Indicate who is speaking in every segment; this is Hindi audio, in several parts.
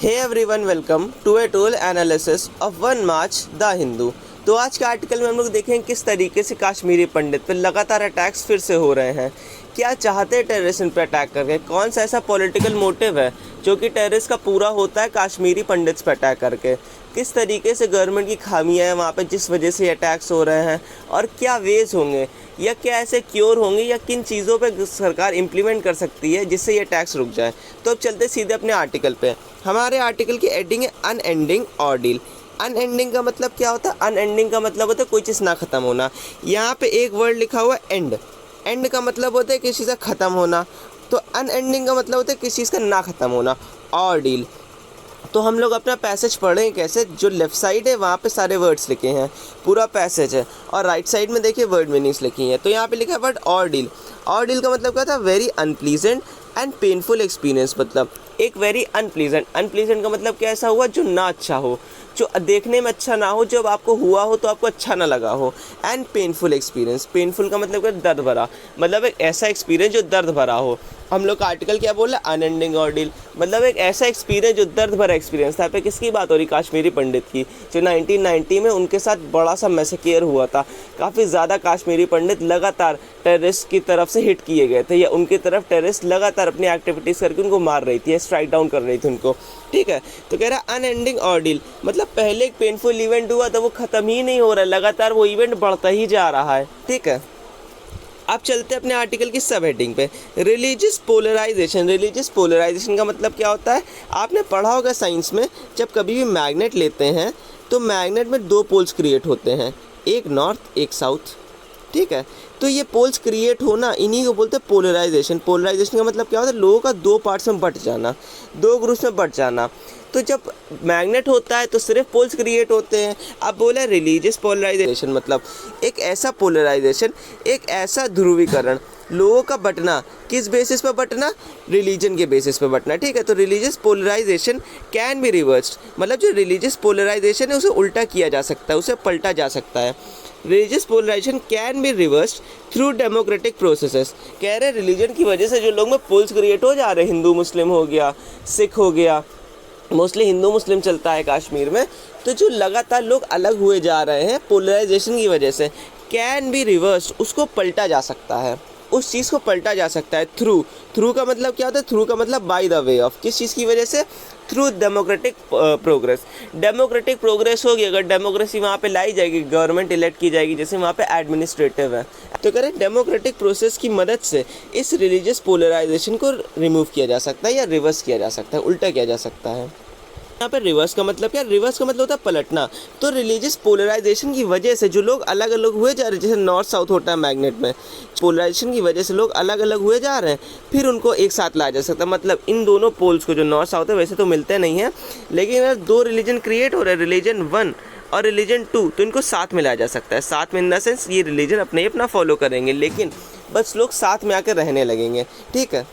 Speaker 1: Hey everyone, welcome to a tool analysis of 1 March the Hindu. तो आज के आर्टिकल में हम लोग देखें किस तरीके से कश्मीरी पंडित पर लगातार अटैक्स फिर से हो रहे हैं। क्या चाहते हैं टेररिस्ट इन पर अटैक करके, कौन सा ऐसा पॉलिटिकल मोटिव है जो कि टेररिस्ट का पूरा होता है कश्मीरी पंडित्स पर अटैक करके। किस तरीके से गवर्नमेंट की खामियां हैं वहाँ पे जिस वजह से अटैक्स हो रहे हैं, और क्या वेज होंगे या क्या ऐसे क्योर होंगे या किन चीज़ों पे सरकार इम्प्लीमेंट कर सकती है जिससे ये टैक्स रुक जाए। तो अब चलते सीधे अपने आर्टिकल पे। हमारे आर्टिकल की हेडिंग है अनएंडिंग ऑर्डिल। अनएंडिंग का मतलब क्या होता है? अनएंडिंग का मतलब होता है कोई चीज़ ना ख़त्म होना। यहाँ पे एक वर्ड लिखा हुआ है एंड। एंड का मतलब होता है किसी चीज़ का ख़त्म होना, तो अनएंडिंग का मतलब होता है किसी चीज़ का ना ख़त्म होना। ऑर्डिल तो हम लोग अपना पैसेज पढ़ें कैसे। जो लेफ़्ट साइड है वहाँ पे सारे वर्ड्स लिखे हैं, पूरा पैसेज है, और राइट साइड में देखिए वर्ड मीनिंग्स लिखी हैं। तो यहाँ पे लिखा है वर्ड ऑर्डिल। ऑर्डिल का मतलब क्या था? Very unpleasant and painful experience. मतलब एक वेरी अनप्लीजेंट। अनप्लीजेंट का मतलब क्या? ऐसा हुआ जो ना अच्छा हो, जो देखने में अच्छा ना हो, जब आपको हुआ हो तो आपको अच्छा ना लगा हो। And painful experience. पेनफुल का मतलब क्या? दर्द भरा। मतलब एक ऐसा एक्सपीरियंस जो दर्द भरा हो। हम लोग का आर्टिकल क्या बोला? अनएंडिंग ऑर्डिल। मतलब एक ऐसा एक्सपीरियंस जो दर्द भरा एक्सपीरियंस था। पे किसकी बात हो रही? कश्मीरी पंडित की, जो 1990 में उनके साथ बड़ा सा मैसेकेयर हुआ था। काफ़ी ज़्यादा कश्मीरी पंडित लगातार टेररिस्ट की तरफ से हिट किए गए थे, या उनकी तरफ टेररिस्ट लगातार अपनी एक्टिविटीज़ करके उनको मार रही थी, स्ट्राइक डाउन कर रही थी उनको। ठीक है, तो कह रहा है अनएंडिंग ऑर्डिल मतलब पहले एक पेनफुल इवेंट हुआ था, वो ख़त्म ही नहीं हो रहा है, लगातार वो इवेंट बढ़ता ही जा रहा है। ठीक है, अब चलते हैं अपने आर्टिकल की सब हेडिंग पे। Religious polarisation. रिलीजियस पोलराइजेशन का मतलब क्या होता है? आपने पढ़ा होगा साइंस में, जब कभी भी मैग्नेट लेते हैं तो मैग्नेट में दो पोल्स क्रिएट होते हैं, एक नॉर्थ एक साउथ। ठीक है, तो ये पोल्स क्रिएट होना, इन्हीं को बोलते हैं पोलराइजेशन। पोलराइजेशन का मतलब क्या होता है? लोगों का दो पार्ट्स में बट जाना, दो ग्रुप्स में बट जाना। तो जब मैग्नेट होता है तो सिर्फ पोल्स क्रिएट होते हैं। अब बोला रिलीजियस पोलराइजेशन मतलब एक ऐसा पोलराइजेशन, एक ऐसा ध्रुवीकरण, लोगों का बटना। किस बेसिस पर बटना? रिलीजन के बेसिस पर बटना। ठीक है, तो religious polarisation can be reversed. मतलब जो रिलीजियस पोलराइजेशन है उसे उल्टा किया जा सकता है, उसे पलटा जा सकता है। Religious polarisation can be reversed through democratic processes. कह रहे रिलीजन की वजह से जो लोग में पोल्स क्रिएट हो जा रहे हैं, हिंदू मुस्लिम हो गया, सिख हो गया, मोस्टली हिंदू मुस्लिम चलता है कश्मीर में, तो जो लगातार लोग अलग हुए जा रहे हैं पोलराइजेशन की वजह से, कैन बी रिवर्स्ड, उसको पलटा जा सकता है, उस चीज़ को पलटा जा सकता है। थ्रू का मतलब क्या होता है? थ्रू का मतलब बाय द वे ऑफ। किस चीज़ की वजह से? Through democratic progress. Democratic progress होगी अगर डेमोक्रेसी वहाँ पे लाई जाएगी, गवर्नमेंट इलेक्ट की जाएगी, जैसे वहाँ पे एडमिनिस्ट्रेटिव है, तो कह रहे डेमोक्रेटिक प्रोसेस की मदद से इस रिलीजियस पोलराइजेशन को रिमूव किया जा सकता है या रिवर्स किया जा सकता है, उल्टा किया जा सकता है। यहाँ पर रिवर्स का मतलब क्या? रिवर्स का मतलब होता है पलटना। तो रिलीजियस पोलराइजेशन की वजह से जो लोग अलग अलग हुए जा रहे हैं, जैसे नॉर्थ साउथ होता है मैग्नेट में, पोलराइजेशन की वजह से लोग अलग अलग हुए जा रहे हैं, फिर उनको एक साथ लाया जा सकता है। मतलब इन दोनों पोल्स को, जो नॉर्थ साउथ है, वैसे तो मिलते नहीं हैं, लेकिन अगर दो रिलीजन क्रिएट हो रहे हैं, रिलीजन 1 और रिलीजन 2, तो इनको साथ में लाया जा सकता है। साथ में इन द सेंस ये रिलीजन अपने ही अपना फॉलो करेंगे, लेकिन बस लोग साथ में आकर रहने लगेंगे। ठीक है,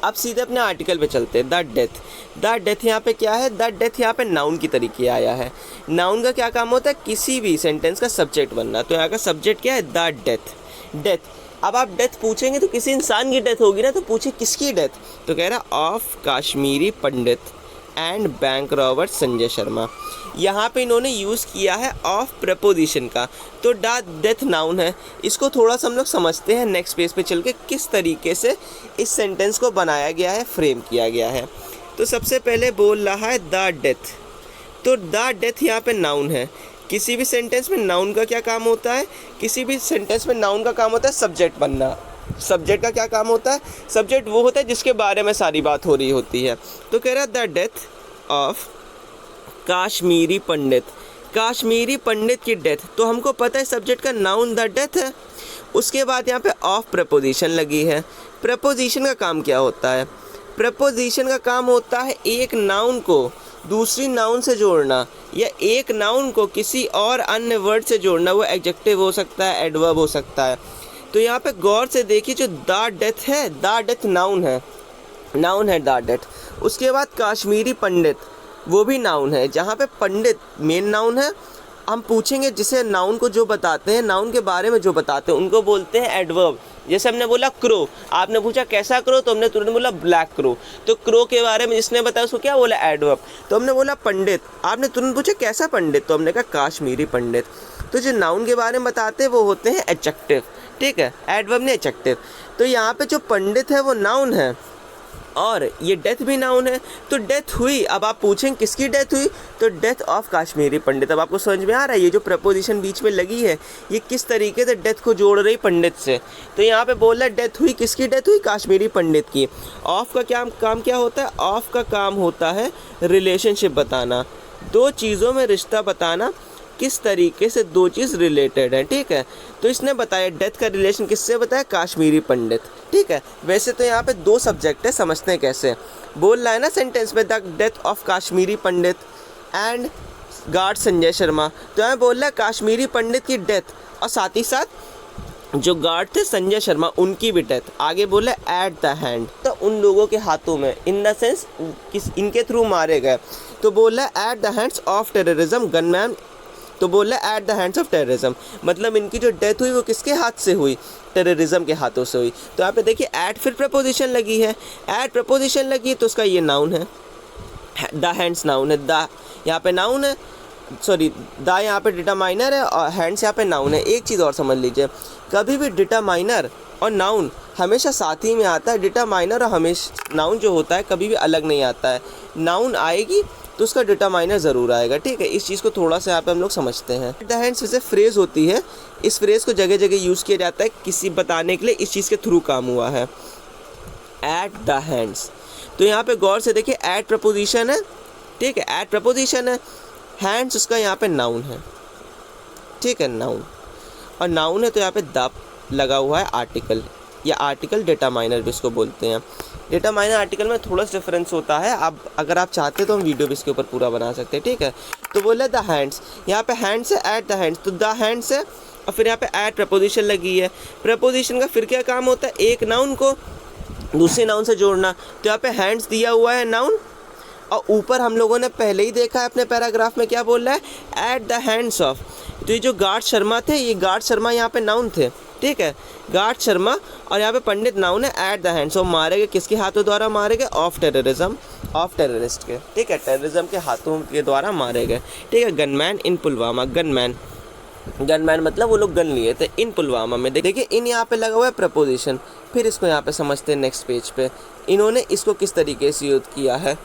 Speaker 1: अब सीधे अपने आर्टिकल पे चलते हैं। The death. द डेथ यहाँ पे क्या है? द डेथ यहाँ पे नाउन की तरीके आया है। नाउन का क्या काम होता है? किसी भी सेंटेंस का सब्जेक्ट बनना। तो यहाँ का सब्जेक्ट क्या है? The death. डेथ। अब आप डेथ पूछेंगे तो किसी इंसान की डेथ होगी ना, तो पूछे किसकी डेथ? तो कह रहा of Kashmiri Pandit and bank robber Sanjay Sharma. यहाँ पे इन्होंने यूज़ किया है ऑफ प्रपोजिशन का, तो डेथ नाउन है। इसको थोड़ा सा हम लोग समझते हैं नेक्स्ट पेज पे चल के किस तरीके से इस सेंटेंस को बनाया गया है, फ्रेम किया गया है। तो सबसे पहले बोल रहा है द डेथ। तो द डेथ यहाँ पे नाउन है। किसी भी सेंटेंस में नाउन का क्या काम होता है? किसी भी सेंटेंस में नाउन का काम होता है सब्जेक्ट बनना। सब्जेक्ट का क्या काम होता है? सब्जेक्ट वो होता है जिसके बारे में सारी बात हो रही होती है। तो कह रहा है द डेथ ऑफ कश्मीरी पंडित। कश्मीरी पंडित की डेथ, तो हमको पता है सब्जेक्ट का नाउन द डेथ है। उसके बाद यहाँ पे ऑफ प्रपोजिशन लगी है। प्रपोजिशन का काम क्या होता है? प्रपोजिशन का काम होता है एक नाउन को दूसरी नाउन से जोड़ना, या एक नाउन को किसी और अन्य वर्ड से जोड़ना। वो एडजेक्टिव हो सकता है, एडवर्ब हो सकता है। तो यहाँ पे गौर से देखिए, जो द डेथ है, द डेथ नाउन है, नाउन है द डेथ। उसके बाद कश्मीरी पंडित, वो भी नाउन है, जहाँ पे पंडित मेन नाउन है हम पूछेंगे जिसे नाउन को जो बताते हैं, नाउन के बारे में जो बताते हैं, उनको बोलते हैं एडवर्ब। जैसे हमने बोला क्रो, आपने पूछा कैसा क्रो, तो हमने तुरंत बोला ब्लैक क्रो। तो क्रो के बारे में जिसने बताया उसको क्या बोला, एडवर्ब। तो हमने बोला पंडित, आपने तुरंत पूछा कैसा पंडित, तो हमने कहा काश्मीरी पंडित। तो जो नाउन के बारे में बताते हैं वो होते हैं एडजेक्टिव, ठीक है, एडवर्ब नहीं एडजेक्टिव। तो यहाँ पे जो पंडित है वो नाउन है और ये डेथ भी नाउन है। तो डेथ हुई, अब आप पूछें किसकी डेथ हुई, तो डेथ ऑफ काश्मीरी पंडित। अब आपको समझ में आ रहा है ये जो प्रपोजिशन बीच में लगी है ये किस तरीके से डेथ को जोड़ रही पंडित से। तो यहाँ पे बोल रहा है डेथ हुई, किसकी डेथ हुई, काश्मीरी पंडित की। ऑफ का क्या काम क्या होता है, ऑफ का काम होता है रिलेशनशिप बताना, दो चीज़ों में रिश्ता बताना, किस तरीके से दो चीज़ रिलेटेड है, ठीक है। तो इसने बताया डेथ का रिलेशन किससे बताया, काश्मीरी पंडित, ठीक है। वैसे तो यहाँ पे दो सब्जेक्ट है, समझते हैं कैसे। बोल रहा है ना सेंटेंस में the death of Kashmiri Pandit and guard Sanjay Sharma. तो यहाँ बोल रहा है काश्मीरी पंडित की डेथ और साथ ही साथ जो गार्ड थे संजय शर्मा उनकी भी डेथ। आगे बोला एट द हैंड, तो उन लोगों के हाथों में, इन द सेंस इनके थ्रू मारे गए। तो बोल रहा है at the hands of terrorism gunman. तो बोल रहा है at the hands of terrorism, मतलब इनकी जो डेथ हुई वो किसके हाथ से हुई, टेररिज्म के हाथों से हुई। तो यहाँ पे देखिए एट फिर प्रपोजिशन लगी है, एट प्रपोजिशन लगी तो उसका ये नाउन है, द हैंड्स नाउन है, द यहाँ पे नाउन है, सॉरी द यहाँ पे डिटरमाइनर है और हैंड्स यहाँ पे नाउन है। एक चीज़ और समझ लीजिए, कभी भी डिटरमाइनर और नाउन हमेशा साथ ही में आता है। डिटरमाइनर और हमेशा नाउन जो होता है कभी भी अलग नहीं आता है। नाउन आएगी तो उसका डिटरमाइनर ज़रूर आएगा, ठीक है। इस चीज़ को थोड़ा सा यहाँ पे हम लोग समझते हैं। द हैंड्स वैसे फ्रेज़ होती है, इस फ्रेज़ को जगह जगह यूज़ किया जाता है किसी बताने के लिए इस चीज़ के थ्रू काम हुआ है, एट द हैंड्स। तो यहाँ पे गौर से देखिए एट प्रपोजिशन है, ठीक है, एट प्रपोजिशन है, हैंड्स उसका यहाँ पे नाउन है, ठीक है, नाउन। और नाउन है तो यहाँ पे द लगा हुआ है आर्टिकल, या आर्टिकल डिटरमाइनर भी इसको बोलते हैं। डिटरमाइनर आर्टिकल में थोड़ा सा डिफरेंस होता है, अब अगर आप चाहते तो हम वीडियो भी इसके ऊपर पूरा बना सकते हैं, ठीक है। तो बोले द हैंड्स, यहाँ पे हैंड्स है, एट द हैंड्स, तो द हैंड्स है और फिर यहाँ पे एट प्रपोजिशन लगी है। प्रपोजिशन का फिर क्या काम होता है, एक नाउन को दूसरे नाउन से जोड़ना। तो यहाँ पे हैंड्स दिया हुआ है नाउन, और ऊपर हम लोगों ने पहले ही देखा है अपने पैराग्राफ में क्या बोल रहा है, एट द हैंड्स ऑफ। तो ये जो गार्ड शर्मा थे, ये गार्ड शर्मा यहाँ पे नाउन थे, ठीक है, गार्ड शर्मा, और यहाँ पे पंडित नाउन है, एट द हैंड्स। और मारे गए किसके हाथों द्वारा मारे गए, ऑफ टेररिज्म, ऑफ टेररिस्ट के, ठीक है, टेररिज्म के हाथों के द्वारा मारे गए, ठीक है। गनमैन इन पुलवामा, गनमैन, गनमैन मतलब वो लोग गन लिए थे इन पुलवामा में। देखिए इन यहाँ पे लगा हुआ है प्रपोजिशन। फिर इसको यहाँ पे समझते हैं नेक्स्ट पेज पे, इन्होंने इसको किस तरीके से यूज किया है।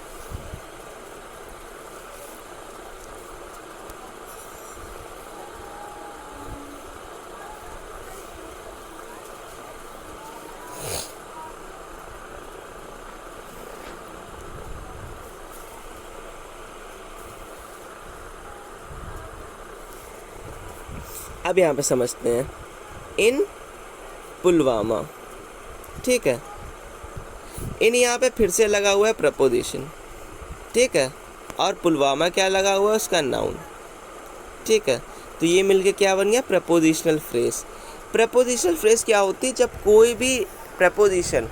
Speaker 1: अब यहाँ पे समझते हैं, इन पुलवामा, ठीक है, इन यहाँ पे फिर से लगा हुआ है प्रपोजिशन, ठीक है, और पुलवामा क्या लगा हुआ है, उसका नाउन, ठीक है। तो ये मिलके क्या बन गया, प्रपोजिशनल फ्रेज। प्रपोजिशनल फ्रेज क्या होती है, जब कोई भी प्रपोजिशन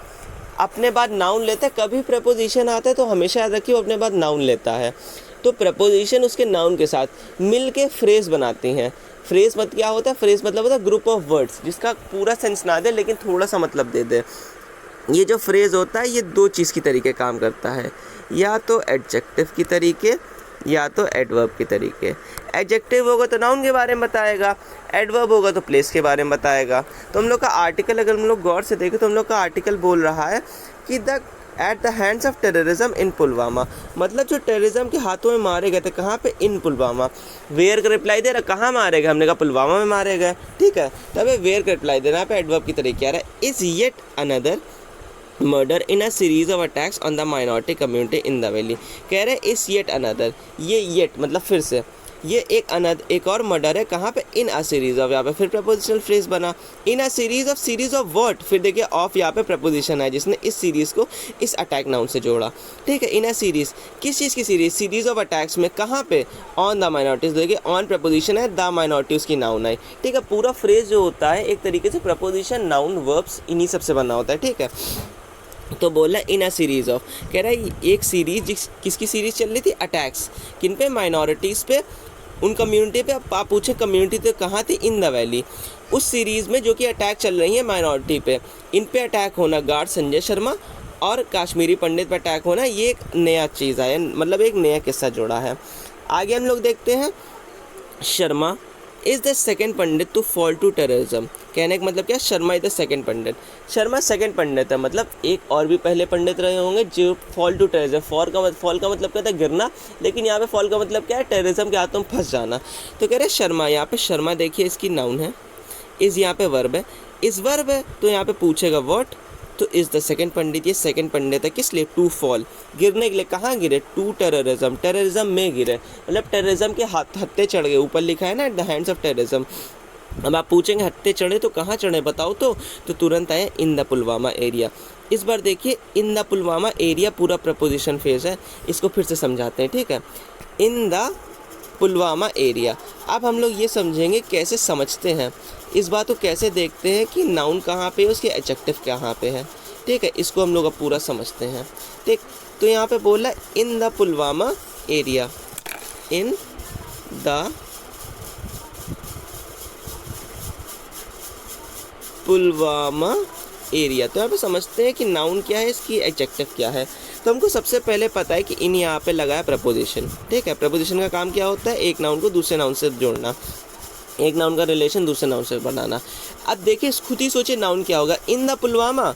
Speaker 1: अपने बाद नाउन लेता है, कभी प्रपोजिशन आता है तो हमेशा याद रखिए वो अपने बाद नाउन लेता है। तो प्रपोजिशन उसके नाउन के साथ मिलके फ्रेज बनाती हैं। फ्रेज मतलब क्या होता है, फ्रेज मतलब होता है ग्रुप ऑफ वर्ड्स जिसका पूरा सेंस ना दे लेकिन थोड़ा सा मतलब दे दे। ये जो फ्रेज होता है ये दो चीज़ की तरीके काम करता है, या तो एडजेक्टिव की तरीके या तो एडवर्ब के तरीके। एडजेक्टिव होगा तो नाउन के बारे में बताएगा, एडवर्ब होगा तो प्लेस के बारे में बताएगा। तो हम लोग का आर्टिकल अगर हम लोग गौर से देखें तो हम लोग का आर्टिकल बोल रहा है कि the at the hands of terrorism in Pulwama, मतलब जो टेररिज्म के हाथों में मारे गए थे, कहाँ पे, इन पुलवामा। वेयर का रिप्लाई दे रहा, कहाँ मारे गए, हमने कहा पुलवामा में मारे गए, ठीक है। तब वेयर का रिप्लाई देना, यहाँ पे एडवर्ब की तरीके आ रहा है, is yet another murder in a series of attacks on the minority community in the valley. कह रहे इस येट अनदर, ये येट मतलब फिर से, ये एक और मर्डर है, कहाँ पे, इन अ सीरीज ऑफ, यहाँ पे फिर प्रपोजिशनल फ्रेज बना, इन अ सीरीज ऑफ व्हाट, फिर देखिए ऑफ यहाँ पे प्रपोजिशन है जिसने इस सीरीज को इस अटैक नाउन से जोड़ा, ठीक है। इन अ सीरीज, किस चीज़ की सीरीज, सीरीज ऑफ अटैक्स में, कहाँ पे, ऑन द माइनॉरिटीज। देखिए ऑन प्रपोजिशन है, द माइनॉरिटीज की नाउन है, ठीक है। पूरा फ्रेज जो होता है एक तरीके से प्रपोजिशन, नाउन, वर्ब्स इन्हीं सबसे बना होता है, ठीक है। तो बोला इन अ सीरीज ऑफ, कह रहा है एक सीरीज किसकी सीरीज चल रही थी, अटैक्स, किन पे, माइनॉरिटीज़ पे, उन कम्युनिटी पे आप पूछे कम्युनिटी तो कहाँ थी, इन द वैली। उस सीरीज़ में जो कि अटैक चल रही है माइनॉरिटी पे, इन पे अटैक होना, गार्ड संजय शर्मा और कश्मीरी पंडित पे अटैक होना, ये एक नया चीज़ आया, मतलब एक नया किस्सा जोड़ा है। आगे हम लोग देखते हैं, Sharma is the second Pandit to fall to terrorism. कहने का मतलब क्या, Sharma is the second Pandit, Sharma second Pandit है, मतलब एक और भी पहले पंडित रहे होंगे जो फॉल टू टेररिज्म। फॉल का मतलब क्या था, गिरना, लेकिन यहाँ पे फॉल का मतलब क्या है, टेररिज्म के हाथों में फंस जाना। तो कह रहे शर्मा, यहाँ पे शर्मा देखिए इसकी नाउन है, इज़ यहाँ पे वर्ब है, इस वर्ब है तो यहाँ पे पूछेगा व्हाट, तो इज़ द सेकेंड पंडित, ये सेकेंड पंडित है किस लिए, टू फॉल, गिरने के लिए। कहाँ गिरे, टू टेररिज्म, टेररिज्म में गिरे, मतलब टेररिज्म के हत्थे चढ़ गए, ऊपर लिखा है ना at the hands of terrorism. अब आप पूछेंगे हत्थे चढ़े तो कहाँ चढ़े बताओ, तो तुरंत आए इन द पुलवामा एरिया। इस बार देखिए इन द पुलवामा एरिया पूरा प्रपोजिशन फेज है, इसको फिर से समझाते हैं, ठीक है। इन द पुलवामा एरिया, अब हम लोग ये समझेंगे कैसे समझते हैं इस बात को, कैसे देखते हैं कि नाउन कहाँ पे है, उसके एडजेक्टिव कहाँ पे है, ठीक है। इसको हम लोग अब पूरा समझते हैं, ठीक। तो यहाँ पे बोला इन the Pulwama area, in the Pulwama area, तो यहाँ पे समझते हैं कि नाउन क्या है, इसकी एडजेक्टिव क्या है। तो हमको सबसे पहले पता है कि इन यहाँ पे लगा है प्रपोजिशन, ठीक है। प्रपोजिशन का काम क्या होता है, एक नाउन को दूसरे नाउन से जोड़ना, एक नाउन का रिलेशन दूसरे नाउन से बनाना। अब देखिए खुद ही सोचिए नाउन क्या होगा, इन द पुलवामा,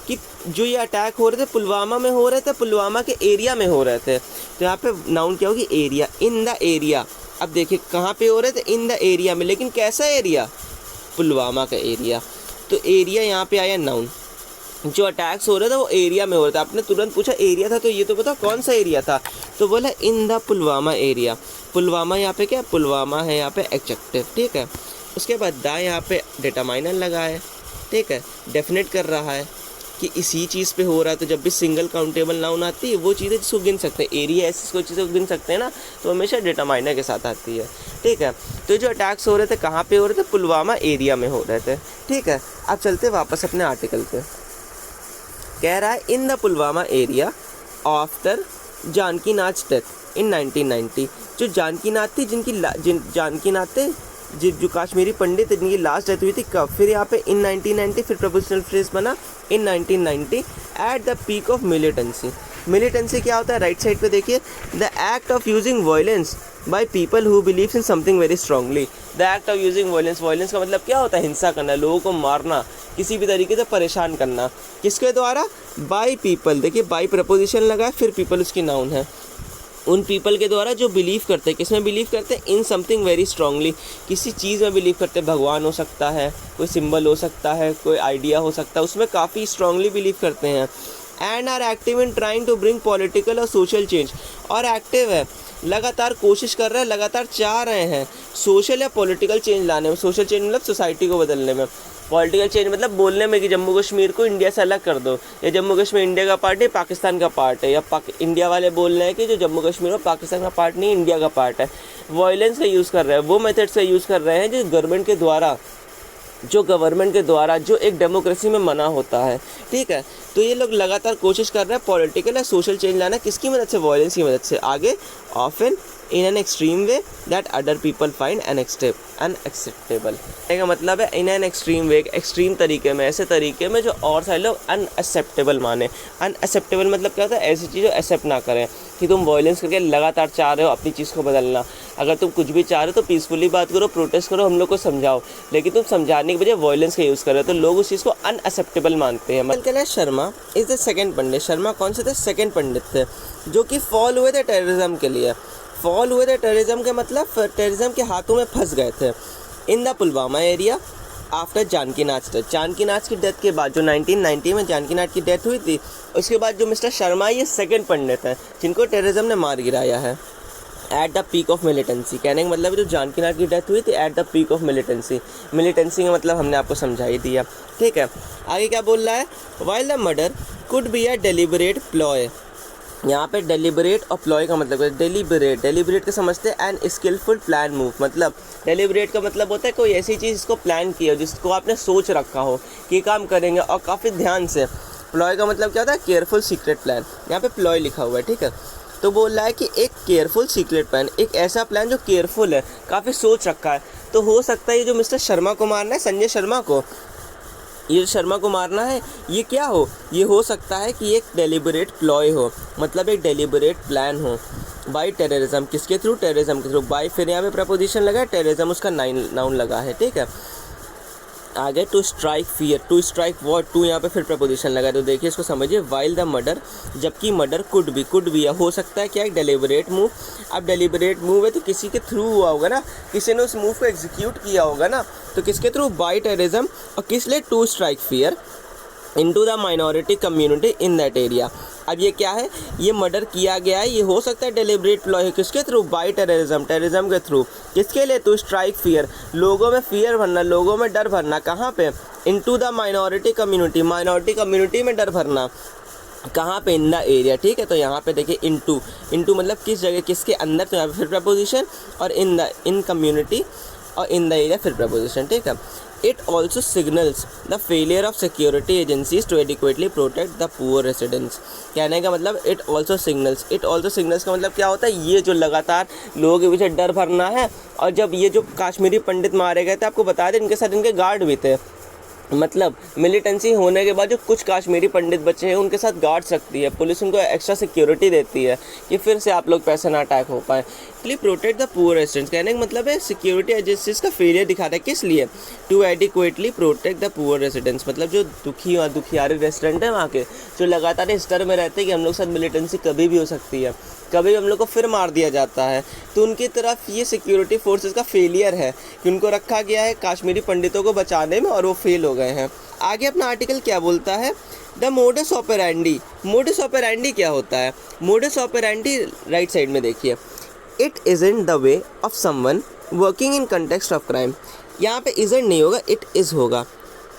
Speaker 1: कि जो ये अटैक हो रहे थे पुलवामा में हो रहे थे, पुलवामा के एरिया में हो रहे थे, तो यहाँ पे नाउन क्या होगी, एरिया, इन द एरिया। अब देखिए कहाँ पे हो रहे थे, इन द एरिया में, लेकिन कैसा एरिया, पुलवामा का एरिया। तो एरिया यहाँ पे आया नाउन, जो अटैक्स हो रहा था वो एरिया में हो रहा था। आपने तुरंत पूछा एरिया था तो ये तो बताओ कौन सा एरिया था, तो बोला इन द पुलवामा एरिया। पुलवामा यहाँ पे क्या, पुलवामा है यहाँ पे एडजेक्टिव, ठीक है। उसके बाद दा यहाँ पे डिटरमाइनर लगा है, ठीक है, डेफिनेट कर रहा है कि इसी चीज़ पे हो रहा है। तो जब भी सिंगल काउंटेबल नाउन आती है वो चीज़ें जिसको गिन सकते हैं, एरिया ऐसी कोई चीज़ें गिन सकते हैं ना, तो हमेशा डिटरमाइनर के साथ आती है, ठीक है। तो जो अटैक्स हो रहे थे कहाँ पे हो रहे थे, पुलवामा एरिया में हो रहे थे, ठीक है। अब चलते वापस अपने आर्टिकल पे। कह रहा है in the Pulwama area after Janaki Nath death in 1990। जो जानकी नाथ थी, जानकी नाथ थे जो कश्मीरी पंडित, जिनकी लास्ट डेथ हुई थी कब, फिर यहाँ पे इन 1990, फिर प्रपोजिशनल फ्रेज बना इन 1990 at the peak of militancy. Militancy क्या होता है, राइट साइड पे देखिए, the act of using violence by people who believes in something very strongly. The act of using violence, violence का मतलब क्या होता है, हिंसा करना, लोगों को मारना, किसी भी तरीके से परेशान करना, किसके द्वारा, बाय पीपल। देखिए बाय प्रपोजिशन लगा है, फिर पीपल उसकी नाउन है, उन पीपल के द्वारा जो बिलीव करते हैं, किसमें बिलीव करते हैं, इन समथिंग वेरी स्ट्रांगली, किसी चीज़ में बिलीव करते हैं, भगवान हो सकता है, कोई सिंबल हो सकता है, कोई आइडिया हो सकता है, उसमें काफ़ी स्ट्रांगली बिलीव करते हैं। And are active in trying to bring political और सोशल चेंज, और एक्टिव है, लगातार कोशिश कर रहे हैं, लगातार चाह रहे हैं सोशल या पॉलिटिकल चेंज लाने में। सोशल चेंज मतलब सोसाइटी को बदलने में, पॉलिटिकल चेंज मतलब बोलने में कि जम्मू कश्मीर को इंडिया से अलग कर दो, या जम्मू कश्मीर इंडिया का पार्ट है पाकिस्तान का पार्ट है, या इंडिया वाले बोल रहे हैं कि जो जम्मू कश्मीर हो पाकिस्तान का पार्ट नहीं इंडिया का पार्ट है। वायलेंस का यूज़ कर रहे हैं, वो मेथड्स का यूज़ कर रहे हैं जो गवर्नमेंट के द्वारा जो एक डेमोक्रेसी में मना होता है, ठीक है। तो ये लोग लगातार कोशिश कर रहे हैं पॉलिटिकल या सोशल चेंज लाना, किसकी मदद से, वायलेंस की मदद से। आगे often in an extreme way that other people find unacceptable. का मतलब है in an extreme way, extreme तरीके में, ऐसे तरीके में जो और सारे लोग अनएक्सेप्टेबल माने। अनएक्सेप्टेबल मतलब क्या होता है, ऐसी चीज़ जो एक्सेप्ट ना करें, कि तुम वायलेंस करके लगातार चाह रहे हो अपनी चीज़ को बदलना। अगर तुम कुछ भी चाह रहे हो तो पीसफुली बात करो, प्रोटेस्ट करो, हम लोग को समझाओ, लेकिन तुम समझाने के बजाय वायलेंस का यूज़ कर रहे हो, तो लोग उस चीज़ को अनएक्सेप्टेबल मानते हैं। मतलब Sharma is the second Pandit, Sharma कौन से थे, सेकेंड पंडित थे, जो कि फॉल हुए थे टेररिज्म के लिए। फॉल हुए थे टेररिज्म के मतलब टेररिज्म के हाथों में फंस गए थे। In the Pulwama area after Janaki Nath death, Janaki Nath की डेथ के बाद, जो 1990 में जानकी नाथ की डेथ हुई थी, उसके बाद जो मिस्टर शर्मा ये सेकंड पंडित हैं जिनको टेररिज्म ने मार गिराया है। At the peak of militancy, कहने का मतलब जो जानकी नाथ की डेथ हुई थी at the peak of militancy. Militancy का मतलब हमने आपको समझा ही दिया, ठीक है। आगे क्या बोल रहा है, while the murder could be a deliberate ploy. यहाँ पे डेलिबरेट और प्लॉय का मतलब है, डेलिबरेट का समझते हैं एन स्किलफुल प्लान मूव। मतलब डेलिबरेट का मतलब होता है कोई ऐसी चीज़ जिसको प्लान किया हो, जिसको आपने सोच रखा हो कि काम करेंगे और काफ़ी ध्यान से। प्लॉय का मतलब क्या होता है, केयरफुल सीक्रेट प्लान। यहाँ पे प्लॉय लिखा हुआ है, ठीक है। तो बोल रहा है कि एक केयरफुल सीक्रेट प्लान, एक ऐसा प्लान जो केयरफुल है, काफ़ी सोच रखा है। तो हो सकता है ये जो मिस्टर शर्मा को मारना है, संजय शर्मा को, ये शर्मा को मारना है, ये क्या हो, ये हो सकता है कि एक डेलिबरेट प्लॉय हो, मतलब एक डेलिबरेट प्लान हो बाय टेररिज्म। किसके थ्रू? टेररिज्म के थ्रू। बाय फिर यहाँ पे प्रपोजिशन लगा है, टेररिज्म उसका नाउन लगा है, ठीक है। आगे to strike fear, to strike what, to यहाँ पे फिर प्रपोजिशन लगा है। तो देखिए इसको समझिए, वाइल द मर्डर, जबकि मर्डर कुड बी हो सकता है क्या, एक डेलिबरेट मूव। अब डेलिबरेट मूव है तो किसी के थ्रू हुआ होगा ना, किसी ने उस मूव को एग्जीक्यूट किया होगा ना, तो किसके थ्रू? Bye terrorism. और किस लिए? To strike fear into the minority community in that area. अब ये क्या है, ये मर्डर किया गया है, ये हो सकता है डेलिबरेट प्लॉय है, किसके थ्रू? बाय टेररिज्म, टेररिज्म के थ्रू। किसके लिए? टू स्ट्राइक फियर, लोगों में फियर भरना, लोगों में डर भरना। कहाँ पे? Into the minority community, minority community में डर भरना। कहाँ पे? इन द एरिया, ठीक है। तो यहाँ पे देखिए इनटू, इनटू मतलब किस जगह, किसके अंदर, तो यहाँ पे फिर प्रपोजिशन, और इन कम्युनिटी, और इन द एरिया फिर प्रपोजिशन, ठीक है। It also signals the failure of security agencies to adequately protect the poor residents। कहने का मतलब it also signals का मतलब क्या होता है, ये जो लगातार लोगों के पीछे डर भरना है। और जब ये जो कश्मीरी पंडित मारे गए थे, आपको बता दें इनके साथ इनके गार्ड भी थे, मतलब मिलिटेंसी होने के बाद जो कुछ कश्मीरी पंडित बचे हैं उनके साथ गार्ड सकती है पुलिस, उनको एक्स्ट्रा सिक्योरिटी देती है कि फिर से आप लोग पैसे ना अटैक हो पाए। Please protect the poor residents, कहने का मतलब है सिक्योरिटी एजेंसीज का फेलियर दिखाता है। किस लिए? To adequately protect the poor residents, मतलब जो दुखियारे रेसिडेंट हैं वहाँ के, जो लगातार इस डर में रहते हैं कि हम लोग साथ मिलिटेंसी कभी भी हो सकती है, कभी हम लोग को फिर मार दिया जाता है। तो उनकी तरफ ये सिक्योरिटी फोर्सेस का फेलियर है कि उनको रखा गया है कश्मीरी पंडितों को बचाने में और वो फेल हो गए हैं। आगे अपना आर्टिकल क्या बोलता है? The modus operandi. Modus operandi क्या होता है? मोडस ऑपरेंडी राइट साइड में देखिए, it isn't the way of someone working in context of crime. यहाँ पे इज़न्ट नहीं होगा, इट इज़ होगा।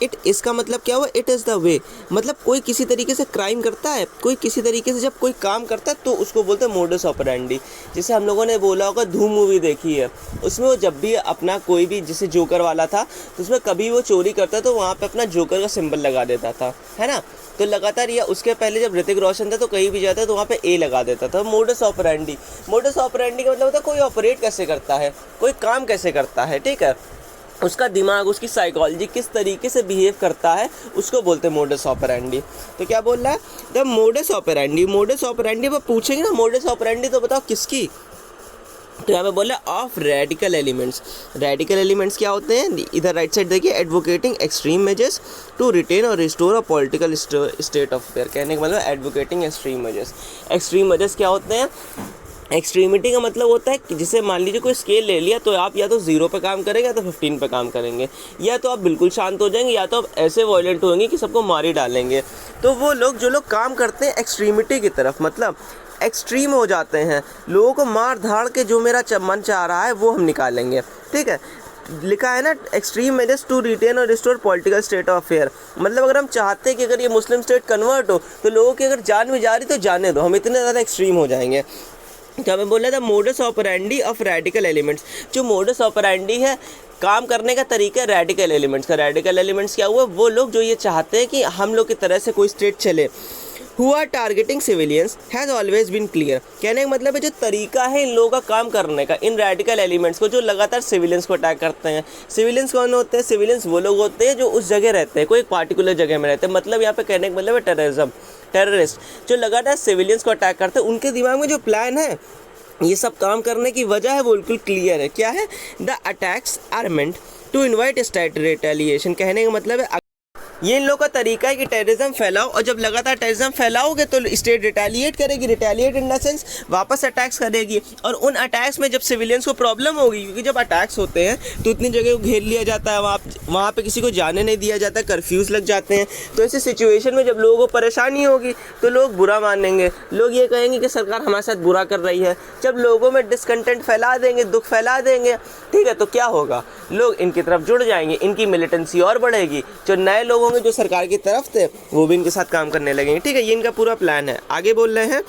Speaker 1: इट इस का मतलब क्या हुआ? इट इज़ द वे, मतलब कोई किसी तरीके से क्राइम करता है, कोई किसी तरीके से जब कोई काम करता है तो उसको बोलते हैं मोडस ऑपरेंडी। जैसे हम लोगों ने बोला होगा, धूम मूवी देखी है, उसमें वो जब भी अपना कोई भी, जैसे जोकर वाला था तो उसमें कभी वो चोरी करता तो वहाँ पे अपना जोकर का सिंबल लगा देता था, है ना। तो लगातार, या उसके पहले जब ऋतिक रोशन था तो कहीं भी जाता तो वहाँ पे ए लगा देता था, मोडस ऑपरेंडी। मोडस ऑपरेंडी का मतलब होता है कोई ऑपरेट कैसे करता है, कोई काम कैसे करता है, ठीक है, उसका दिमाग, उसकी साइकोलॉजी किस तरीके से बिहेव करता है, उसको बोलते हैं मोडस ऑपरेंडी। तो क्या बोल रहा है? The modus operandi. Modus operandi पर पूछेंगे ना मोडस ऑपरेंडी, तो बताओ किसकी? तो यहाँ पे बोला of radical elements. Radical elements क्या होते हैं? इधर राइट साइड देखिए, advocating extreme measures to retain और restore a political state of affair. कहने का मतलब advocating extreme measures. Extreme measures क्या होते हैं? एक्सट्रीमिटी का मतलब होता है कि जैसे मान लीजिए कोई स्केल ले लिया, तो आप या तो 0 पे काम करेंगे या तो 15 पे काम करेंगे, या तो आप बिल्कुल शांत हो जाएंगे, या तो आप ऐसे वॉयलेंट होंगे कि सबको मार ही डालेंगे। तो वो लोग, जो लोग काम करते हैं एक्सट्रीमिटी की तरफ, मतलब एक्सट्रीम हो जाते हैं, लोगों को मार धाड़ के जो मेरा मन चाह रहा है वो हम निकालेंगे, ठीक है। लिखा है ना, एक्सट्रीम मेजर्स टू रिटेन और restore political state of affair. मतलब अगर हम चाहते हैं कि अगर ये मुस्लिम स्टेट कन्वर्ट हो तो लोगों की अगर जान भी जा रही तो जाने दो, हम इतने ज़्यादा एक्सट्रीम हो जाएंगे। क्या मैं बोल रहा था? Modus operandi of radical elements. जो मोडस ऑपरेंडी है, काम करने का तरीका रेडिकल एलिमेंट्स का। रेडिकल एलिमेंट्स क्या हुआ? वो लोग जो ये चाहते हैं कि हम लोग की तरह से कोई स्टेट चले। Who are targeting civilians has always been clear. कहने का मतलब है जो तरीका है इन लोगों का काम करने का, इन रेडिकल एलिमेंट्स को, जो लगातार सिविलियंस को अटैक करते हैं। सिविलियंस कौन होते हैं? सिविलियंस वो लोग होते हैं जो उस जगह रहते हैं, कोई एक पार्टिकुलर जगह में रहते हैं। मतलब यहाँ पे कहने का मतलब है टेररिज्म, टेररिस्ट जो लगातार सिविलियंस को अटैक करते हैं। उनके दिमाग में जो प्लान है, ये सब काम करने की वजह है वो बिल्कुल क्लियर है। क्या है? The attacks are meant to invite state retaliation. कहने का मतलब है ये इन लोगों का तरीका है कि टेररिज्म फैलाओ, और जब लगातार टेररिज्म फैलाओगे तो स्टेट रिटेलिएट करेगी। रिटेलिएट इन द सेंस वापस अटैक्स करेगी, और उन अटैक्स में जब सिविलियंस को प्रॉब्लम होगी, क्योंकि जब अटैक्स होते हैं तो इतनी जगह को घेर लिया जाता है, वहाँ पे किसी को जाने नहीं दिया जाता, कर्फ्यूज़ लग जाते हैं। तो ऐसी सिचुएशन में जब लोगों को परेशानी होगी तो लोग बुरा मानेंगे, लोग ये कहेंगे कि सरकार हमारे साथ बुरा कर रही है। जब लोगों में डिसकंटेंट फैला देंगे, दुख फैला देंगे, ठीक है, तो क्या होगा? लोग इनकी तरफ जुड़ जाएंगे, इनकी मिलिटेंसी और बढ़ेगी। जो नए लोग होंगे जो सरकार की तरफ थे वो भी इनके साथ काम करने लगेंगे, ठीक है। ये इनका पूरा प्लान है। आगे बोल रहे हैं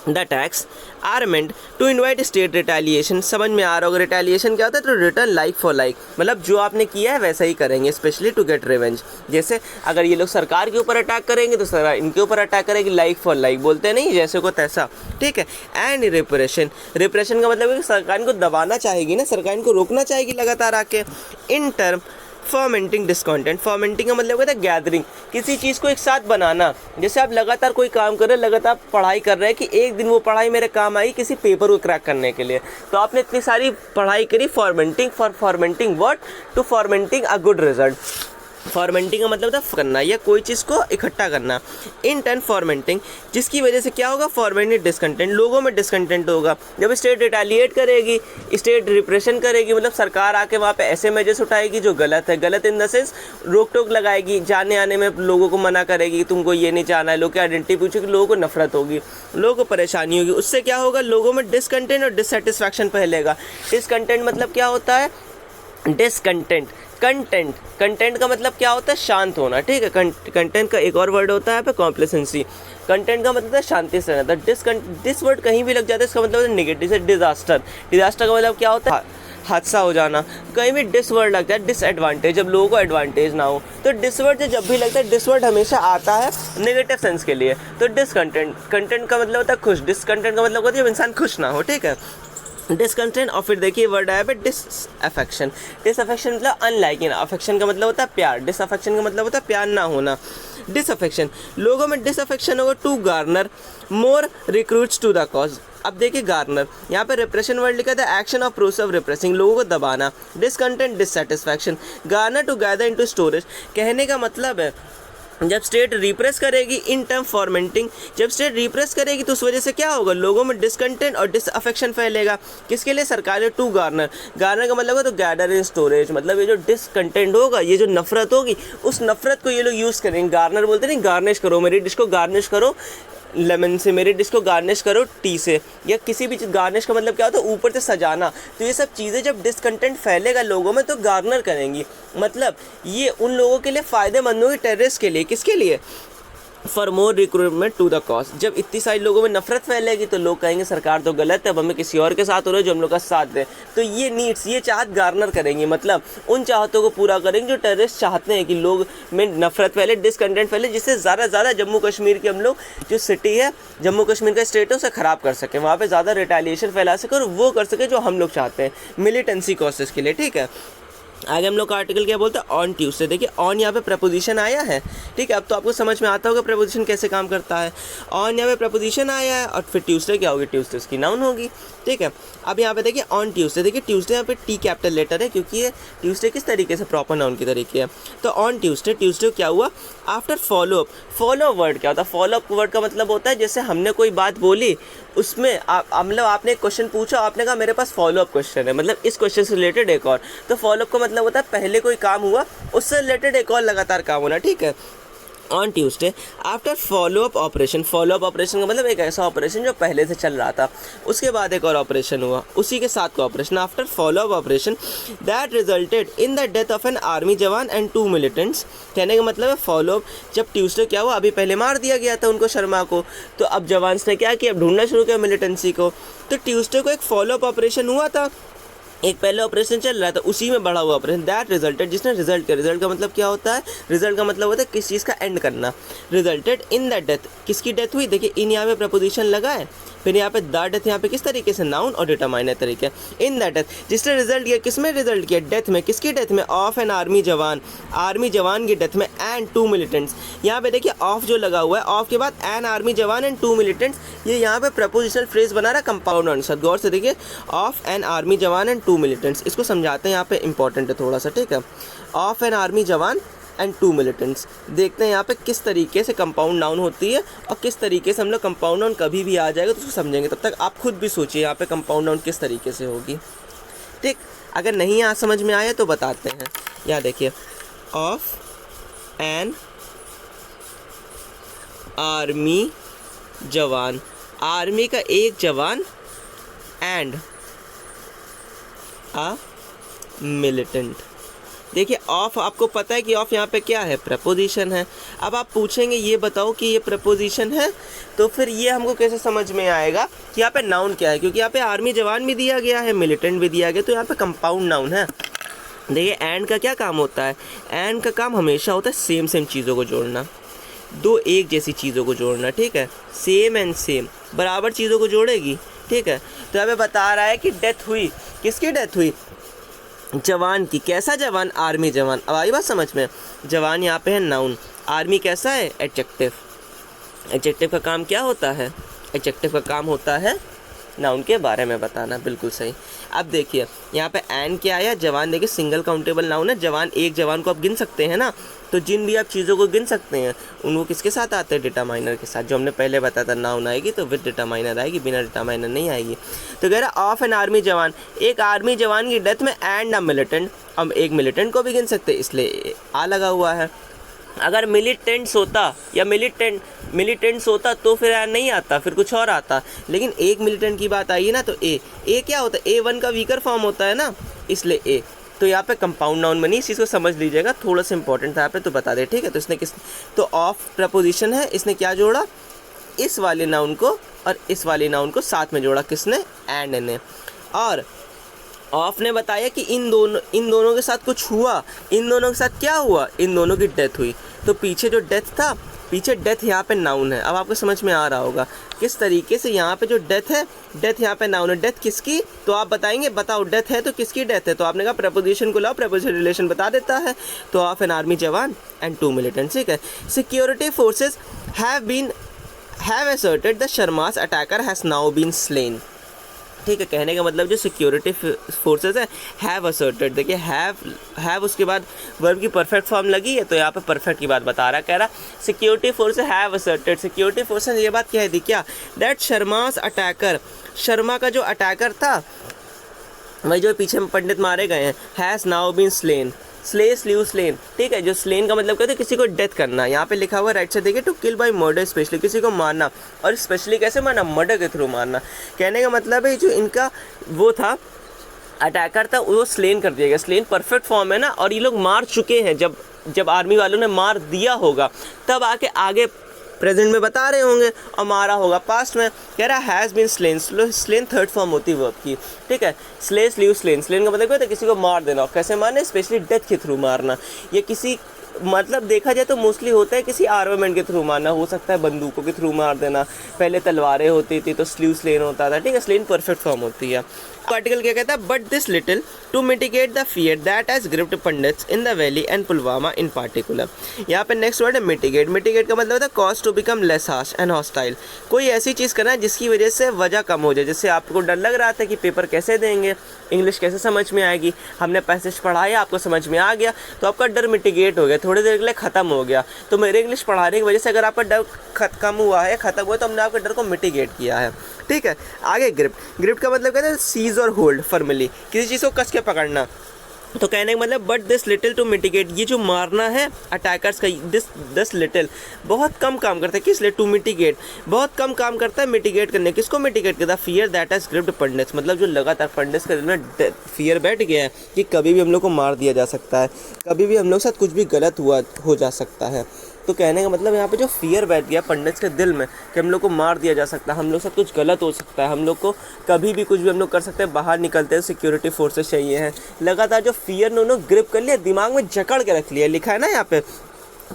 Speaker 1: the attacks are meant to invite state retaliation. समझ में आ रहा होगा रिटेलिएशन क्या होता है, तो रिटर्न लाइक फॉर लाइक, मतलब जो आपने किया है वैसा ही करेंगे, स्पेशली टू गेट रिवेंज। जैसे अगर ये लोग सरकार के ऊपर अटैक करेंगे तो सरकार इनके ऊपर अटैक करेगी, लाइक फॉर लाइक बोलते हैं नहीं, जैसे को तैसा, ठीक है। एंड रिप्रेशन, रिप्रेशन का मतलब है कि सरकार इनको दबाना चाहेगी ना, सरकार इनको रोकना चाहेगी लगातार आके। इन टर्म फॉर्मेंटिंग डिस्कॉन्टेंट, फॉर्मेंटिंग का मतलब होता है गैदरिंग, किसी चीज़ को एक साथ बनाना। जैसे आप लगातार कोई काम कर रहे हैं, लगातार पढ़ाई कर रहे हैं कि एक दिन वो पढ़ाई मेरे काम आई किसी पेपर को क्रैक करने के लिए, तो आपने इतनी सारी पढ़ाई करी fomenting, for fomenting what, to fomenting a good result. Fomenting का मतलब था करना या कोई चीज़ को इकट्ठा करना। इन टर्न फॉर्मेंटिंग, जिसकी वजह से क्या होगा, फॉर्मेटिंग डिस्कंटेंट, लोगों में डिस्कंटेंट होगा। जब स्टेट रिटेलिएट करेगी, स्टेट रिप्रेशन करेगी, मतलब सरकार आके वहाँ पे ऐसे मेजर्स उठाएगी जो गलत है, गलत इन द सेंस रोक टोक लगाएगी, जाने आने में लोगों को मना करेगी, तुमको ये नहीं जाना है, लोग की आइडेंटिटी पूछेगी, लोगों को नफरत होगी, लोगों को परेशानी होगी। उससे क्या होगा, लोगों में डिस्कंटेंट और डिससेटिस्फैक्शन फैलेगा। डिसकंटेंट मतलब क्या होता है, डिसकंटेंट, कंटेंट, कंटेंट का मतलब क्या होता है, शांत होना, ठीक है। कंटेंट का एक और वर्ड होता है यहाँ पे कॉम्प्लेसेंसी। कंटेंट का मतलब है शांति से रहना। डिस वर्ड कहीं भी लग जाता है, इसका मतलब है नेगेटिव से डिजास्टर। डिजास्टर का मतलब क्या होता है, हादसा हो जाना। कहीं भी डिस वर्ड लगता है, डिसएडवांटेज, जब लोगों को एडवांटेज ना हो। तो डिस वर्ड जब भी लगता है, डिस वर्ड हमेशा आता है नेगेटिव सेंस के लिए। तो डिसकंटेंट, कंटेंट का मतलब होता है खुश, डिसकंटेंट का मतलब होता है जब इंसान खुश ना हो, ठीक है। डिसकंटेंट, और फिर देखिए वर्ड आया पे डिसअफेक्शन। डिसअफेक्शन मतलब अनलाइकिंग, अफेक्शन का मतलब होता है प्यार, डिसअफेक्शन का मतलब होता है प्यार ना होना। डिसअफेक्शन, लोगों में डिसअफेक्शन होगा to garner more recruits to the cause. अब देखिए गार्नर, यहाँ पे रिप्रेशन वर्ड लिखा था, action of process of repressing, लोगों को दबाना। Discontent, dissatisfaction, garner to gather into storage, कहने का मतलब है जब स्टेट रिप्रेस करेगी, इन टर्म फॉर्मेंटिंग, जब स्टेट रिप्रेस करेगी तो उस वजह से क्या होगा, लोगों में डिसकंटेंट और डिसअफेक्शन फैलेगा। किसके लिए, सरकार टू गार्नर। गार्नर का मतलब है तो गैदर इन स्टोरेज, मतलब ये जो डिसकंटेंट होगा, ये जो नफरत होगी, उस नफरत को ये लोग यूज़ करेंगे। गार्नर बोलते नहीं, गार्निश करो मेरी डिश को, गार्निश करो लेमन से, मेरी डिश को गार्निश करो टी से, या किसी भी चीज़। गार्निश का मतलब क्या होता है, ऊपर से सजाना। तो ये सब चीज़ें जब डिसकंटेंट फैलेगा लोगों में तो गार्नर करेंगी, मतलब ये उन लोगों के लिए फ़ायदेमंद होगी, टेररिस्ट के लिए। किसके लिए, for more recruitment to the cause. जब इतनी सारी लोगों में नफरत फैलेगी तो लोग कहेंगे सरकार तो गलत है, अब हमें किसी और के साथ हो रहा है जो हम लोग का साथ दें। तो ये नीड्स, ये चाहत गार्नर करेंगे, मतलब उन चाहतों को पूरा करेंगे जो टेररिस्ट चाहते हैं कि लोग में नफरत फैले, डिसकंटेंट फैले, जिससे ज़्यादा से ज़्यादा जम्मू कश्मीर की हम लोग जो सिटी है, जम्मू कश्मीर का स्टेट है, उसे ख़राब कर सकें, वहाँ पर ज़्यादा रिटेलिएशन फैला सके और वो कर सके जो हम लोग चाहते हैं, मिलिटेंसी कॉसेस के लिए, ठीक है। आगे हम लोग का आर्टिकल क्या बोलते हैं, ऑन ट्यूसडे। देखिए ऑन यहाँ पे प्रपोजिशन आया है, ठीक है। अब तो आपको समझ में आता होगा प्रपोजिशन कैसे काम करता है। ऑन यहाँ पे प्रपोजिशन आया है और फिर ट्यूसडे क्या होगी, ट्यूसडे उसकी नाउन होगी, ठीक है। अब यहाँ पे देखिए ऑन ट्यूसडे, देखिए ट्यूसडे यहाँ पे टी कैपिटल लेटर है क्योंकि ये ट्यूसडे किस तरीके से प्रॉपर नाउन की तरीके है। तो ऑन ट्यूसडे, ट्यूसडे क्या हुआ, after follow up. Follow up word क्या होता है, फॉलो अप वर्ड का मतलब होता है जैसे हमने कोई बात बोली, उसमें मतलब आपने एक क्वेश्चन पूछा, आपने कहा मेरे पास फॉलो अप क्वेश्चन है, मतलब इस क्वेश्चन से रिलेटेड एक और। तो फॉलो अप का मतलब होता है पहले कोई काम हुआ उससे रिलेटेड एक और लगातार काम होना, ठीक है। On Tuesday after follow up operation, follow up operation का मतलब एक ऐसा ऑपरेशन जो पहले से चल रहा था, उसके बाद एक और ऑपरेशन हुआ, उसी के साथ का operation. After follow up operation that resulted in the death of an army जवान एंड 2 मिलिटेंट्स। कहने का मतलब है फॉलो अप, जब ट्यूसडे क्या हुआ, अभी पहले मार दिया गया था उनको, शर्मा को, तो अब जवान्स ने क्या किया, अब ढूंढना शुरू किया मिलिटेंसी को। तो ट्यूसडे को एक फॉलो अप ऑपरेशन हुआ था, एक पहले ऑपरेशन चल रहा था, उसी में बढ़ा हुआ ऑपरेशन, दैट रिजल्टेड, जिसने रिजल्ट किया। रिजल्ट का मतलब क्या होता है, रिजल्ट का मतलब होता है किस चीज़ का एंड करना। रिजल्टेड इन द डेथ, किसकी डेथ हुई, देखिए इन यहाँ पे प्रपोजिशन लगा है, फिर यहाँ पे द डेथ, यहाँ पे किस तरीके से नाउन और डिटरमाइनर तरीके। इन द डेथ, जिसने रिजल्ट किया, किस में रिजल्ट किया, डेथ में, किसकी डेथ में, ऑफ एन आर्मी जवान, आर्मी जवान की डेथ में, एंड 2 मिलिटेंट्स। यहाँ पे देखिए ऑफ जो लगा हुआ है, ऑफ के बाद एन आर्मी जवान एंड 2 मिलिटेंट्स, ये यहाँ पे प्रपोजिशनल फ्रेज बना रहा कंपाउंड आंसर। गौर से देखिए, ऑफ एन आर्मी जवान एंड 2 मिलिटेंट्स, इसको समझाते हैं, यहाँ पे इंपॉर्टेंट है थोड़ा सा, ठीक है। ऑफ एन आर्मी जवान एंड 2 मिलिटेंट्स, देखते हैं यहाँ पे किस तरीके से कंपाउंड नाउन होती है और किस तरीके से हम लोग कंपाउंड नाउन कभी भी आ जाएगा तो उसको समझेंगे। तब तक आप खुद भी सोचिए यहाँ पे कंपाउंड नाउन किस तरीके से होगी, ठीक। अगर नहीं आ समझ में आया तो बताते हैं। यहाँ देखिए, ऑफ एन आर्मी जवान, आर्मी का एक जवान, एंड अ मिलिटेंट, देखिए ऑफ, आपको पता है कि ऑफ यहाँ पे क्या है, प्रपोजिशन है। अब आप पूछेंगे ये बताओ कि ये प्रपोजिशन है, तो फिर ये हमको कैसे समझ में आएगा कि यहाँ पे नाउन क्या है, क्योंकि यहाँ पे आर्मी जवान भी दिया गया है, मिलिटेंट भी दिया गया, तो यहाँ पे कंपाउंड नाउन है। देखिए एंड का क्या काम होता है, एंड का काम हमेशा होता है सेम सेम चीज़ों को जोड़ना, दो एक जैसी चीज़ों को जोड़ना, ठीक है, सेम एंड सेम बराबर चीज़ों को जोड़ेगी, ठीक है। तो यहाँ पे बता रहा है कि डेथ हुई, किसकी डेथ हुई, जवान की। कैसा जवान, आर्मी जवान। अब आई बात समझ में, जवान यहाँ पे है नाउन, आर्मी कैसा है, एडजेक्टिव। एडजेक्टिव का काम क्या होता है, एडजेक्टिव का काम होता है नाउन के बारे में बताना, बिल्कुल सही। अब देखिए यहाँ पे एन क्या आया, जवान। देखिए सिंगल काउंटेबल नाउन है, जवान, एक जवान को आप गिन सकते हैं ना, तो जिन भी आप चीज़ों को गिन सकते हैं उनको किसके साथ आते हैं, डिटरमाइनर के साथ, जो हमने पहले बताया था, नाउन आएगी तो विद डिटरमाइनर आएगी, बिना डिटरमाइनर नहीं आएगी। तो कह रहा ऑफ एन आर्मी जवान, एक आर्मी जवान की डेथ में एंड अ मिलिटेंट, हम एक मिलिटेंट को भी गिन सकते हैं, इसलिए आ लगा हुआ है। अगर मिलिटेंट्स होता या मिलिटेंट्स होता तो फिर नहीं आता, फिर कुछ और आता, लेकिन एक मिलिटेंट की बात आई है ना, तो ए क्या होता है, A1 का वीकर फॉर्म होता है ना, इसलिए ए। तो यहाँ पे कंपाउंड नाउन बनी, इस चीज़ को समझ लीजिएगा, थोड़ा सा इंपॉर्टेंट था यहाँ पे, तो बता दे, ठीक है। तो इसने तो ऑफ प्रपोजिशन है, इसने क्या जोड़ा, इस वाले नाउन को और इस वाले नाउन को साथ में जोड़ा, किसने, एंड ने। और ऑफ ने बताया कि इन दोनों के साथ कुछ हुआ, इन दोनों के साथ क्या हुआ, इन दोनों की डेथ हुई। तो पीछे जो डेथ था, पीछे डेथ यहाँ पे नाउन है। अब आपको समझ में आ रहा होगा किस तरीके से यहाँ पे जो डेथ है, डेथ यहाँ पे नाउन है। डेथ किसकी, तो आप बताएंगे, बताओ डेथ है तो किसकी डेथ है, तो आपने कहा प्रपोजिशन को लाओ, प्रपोजिशन रिलेशन बता देता है। तो ऑफ एन आर्मी जवान एंड टू मिलिटेंट, ठीक है। Security forces have asserted the Sharma's attacker has now been slain, ठीक है। कहने का मतलब जो सिक्योरिटी फोर्सेस है, हैव असर्टेड, देखिए हैव उसके बाद वर्ब की परफेक्ट फॉर्म लगी है, तो यहाँ पे परफेक्ट की बात बता रहा है। कह रहा security forces have asserted, security forces ने ये बात कह दी क्या, दैट शर्मास अटैकर, शर्मा का जो अटैकर था, वही जो पीछे में पंडित मारे गए हैं, has now been slain, slain, ठीक है। जो स्लेन का मतलब कहते हैं किसी को डेथ करना, यहाँ पे लिखा हुआ है राइट से देखिए, to kill by murder specially, किसी को मारना, और स्पेशली कैसे मारना, मर्डर के थ्रू मारना। कहने का मतलब है जो इनका वो था अटैकर था, वो स्लेन कर दिया गया, स्लेन परफेक्ट फॉर्म है ना, और ये लोग मार चुके हैं, जब आर्मी वालों ने मार दिया होगा तब आगे प्रेजेंट में बता रहे होंगे, और मारा होगा पास्ट में। कह रहा has been slain, slain third form होती है वर्ब की, ठीक है। स्लेन का मतलब क्या होता है, किसी को मार देना। कैसे मारना, स्पेशली डेथ के थ्रू मारना, ये किसी मतलब देखा जाए तो मोस्टली होता है किसी आर्मामेंट के थ्रू मारना, हो सकता है बंदूकों के थ्रू मार देना, पहले तलवारें होती थी तो स्लेन होता था, ठीक है। स्लेन परफेक्ट फॉर्म होती है। आर्टिकल क्या कहता है, but this little to mitigate the fear that has gripped Pandits in the valley and Pulwama in particular. यहाँ पे नेक्स्ट वर्ड है मिटिगेट। मिटिगेट का मतलब होता है cause to become less harsh and hostile, कोई ऐसी चीज़ करना है जिसकी वजह से वजह कम हो जाए। जैसे आपको डर लग रहा था कि पेपर कैसे देंगे, इंग्लिश कैसे समझ में आएगी, हमने पैसेज पढ़ाया, आपको समझ में आ गया, तो आपका डर मिटिगेट हो गया, थोड़ी देर के लिए ख़त्म हो गया। तो मेरे इंग्लिश पढ़ाने की वजह से अगर आपका डर कम हुआ है, ख़त्म हुआ, तो हमने आपके डर को मिटिगेट किया है, ठीक है। आगे ग्रिप्ट का मतलब कहते हैं सीज और होल्ड फर्मली, किसी चीज़ को कस के पकड़ना। तो कहने का मतलब but this little to mitigate, ये जो मारना है अटैकर्स का, दिस लिटिल बहुत कम काम करता है, किस लिए, टू मिटिगेट, बहुत कम काम करता है मिटिगेट करने। किसको मिटिगेट करता है, fear that has gripped pandits, मतलब जो लगातार पंडित्स के दिल में फियर बैठ गया है कि कभी भी हम लोग को मार दिया जा सकता है, कभी भी हम लोग साथ कुछ भी गलत हो जा सकता है। तो कहने का मतलब यहाँ पे जो फियर बैठ गया पंडित्स के दिल में कि हम लोग को मार दिया जा सकता है, हम लोग साथ कुछ गलत हो सकता है, हम लोग को कभी भी कुछ भी हम लोग कर सकते हैं, बाहर निकलते हैं सिक्योरिटी फोर्सेस चाहिए हैं, लगातार जो फियर ने उन्होंने ग्रिप कर लिया, दिमाग में जकड़ के रख लिया, लिखा है ना यहाँ पे।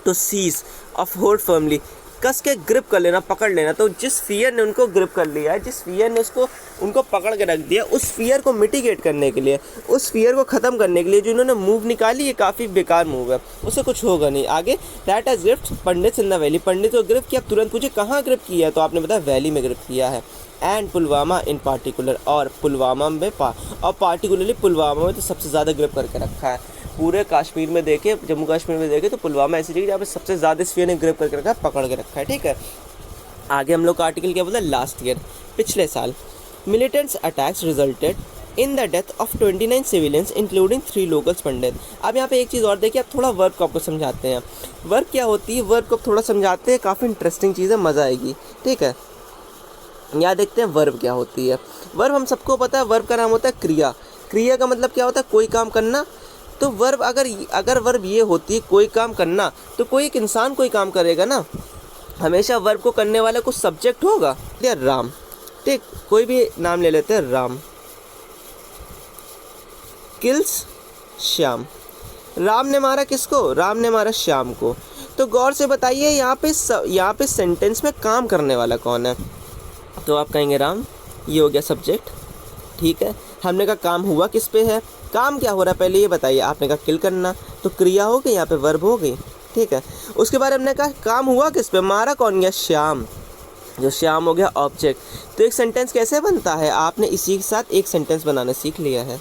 Speaker 1: तो सीज ऑफ होल्ड फर्मली, कस के ग्रिप कर लेना, पकड़ लेना। तो जिस फियर ने उनको ग्रिप कर लिया है, जिस फियर ने उनको पकड़ के रख दिया, उस फियर को मिटिगेट करने के लिए, उस फियर को ख़त्म करने के लिए जो इन्होंने मूव निकाली, ये काफ़ी बेकार मूव है, उससे कुछ होगा नहीं। आगे that has gripped Pandits in the valley, Pandit को ग्रिप किया। तुरंत पूछे कहाँ ग्रिप किया, तो आपने बताया वैली में ग्रिप किया है। एंड पुलवामा इन पार्टिकुलर, और पुलवामा में और पार्टिकुलरली पुलवामा में तो सबसे ज़्यादा ग्रिप करके रखा है। पूरे कश्मीर में देखे, जम्मू कश्मीर में देखे तो पुलवामा ऐसी जगह जहाँ पे सबसे ज़्यादा इस फियर ने ग्रिप करके रखा है, पकड़ के रखा है, ठीक है। आगे हम लोग का आर्टिकल क्या बोलता है, लास्ट ईयर, पिछले साल, militants attacks resulted in the death of 29 civilians including 3 locals Pandit. अब यहाँ पे एक चीज़ और देखिए, आप थोड़ा वर्ब को आपको समझाते हैं, वर्ब क्या होती है, वर्ब को थोड़ा समझाते हैं, काफ़ी इंटरेस्टिंग चीज़ है, मज़ा आएगी, ठीक है। यहाँ देखते हैं वर्ब क्या होती है। वर्ब हम सबको पता है, वर्ब का नाम होता है क्रिया। क्रिया का मतलब क्या होता है, कोई काम करना, तो वर्ब अगर वर्ब ये होती है कोई काम करना, तो कोई एक इंसान कोई काम करेगा ना, हमेशा वर्ब को करने वाला कुछ सब्जेक्ट होगा। या राम, ठीक, कोई भी नाम ले लेते हैं, राम किल्स श्याम। राम ने मारा किसको? राम ने मारा श्याम को। तो गौर से बताइए यहाँ पे सेंटेंस में काम करने वाला कौन है? तो आप कहेंगे राम, ये हो गया सब्जेक्ट, ठीक है। हमने कहा काम हुआ किस पे है, काम क्या हो रहा है पहले ये बताइए। आपने कहा किल करना, तो क्रिया हो गई, यहाँ पे वर्ब हो गई, ठीक है। उसके बाद हमने कहा काम हुआ किस पे, मारा कौन गया, श्याम, जो श्याम हो गया ऑब्जेक्ट। तो एक सेंटेंस कैसे बनता है, आपने इसी के साथ एक सेंटेंस बनाना सीख लिया है।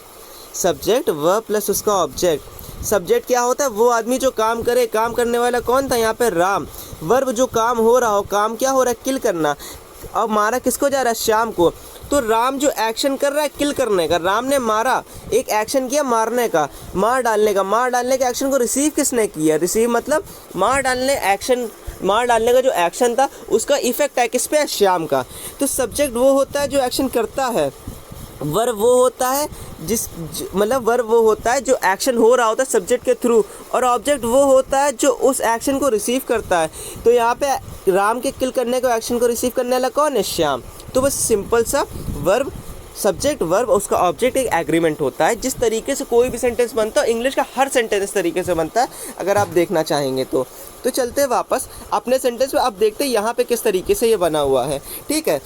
Speaker 1: सब्जेक्ट वर्ब प्लस उसका ऑब्जेक्ट। सब्जेक्ट क्या होता है, वो आदमी जो काम करे, काम करने वाला कौन था, यहाँ पे राम। वर्ब जो काम हो रहा हो, काम क्या हो रहा है, किल करना। अब मारा किसको जा रहा है, श्याम को। तो राम जो एक्शन कर रहा है किल करने का, राम ने मारा, एक एक्शन किया मारने का, मार डालने का। मार डालने के एक्शन को रिसीव किसने किया, रिसीव मतलब मार डालने का जो एक्शन था उसका इफेक्ट है किस पे, श्याम का। तो सब्जेक्ट वो होता है जो एक्शन करता है, वर्ब वो होता है वर्ब वो होता है जो एक्शन हो रहा होता है सब्जेक्ट के थ्रू, और ऑब्जेक्ट वो होता है जो उस एक्शन को रिसीव करता है। तो यहाँ पे राम के किल करने को एक्शन को रिसीव करने वाला कौन है, श्याम। तो बस सिंपल सा वर्ब सब्जेक्ट वर्ब उसका ऑब्जेक्ट एक एग्रीमेंट होता है। जिस तरीके से कोई भी सेंटेंस बनता है, इंग्लिश का हर सेंटेंस इस तरीके से बनता है, अगर आप देखना चाहेंगे तो चलते हैं वापस अपने सेंटेंस पे। आप देखते हैं यहाँ पे किस तरीके से ये बना हुआ है, ठीक है।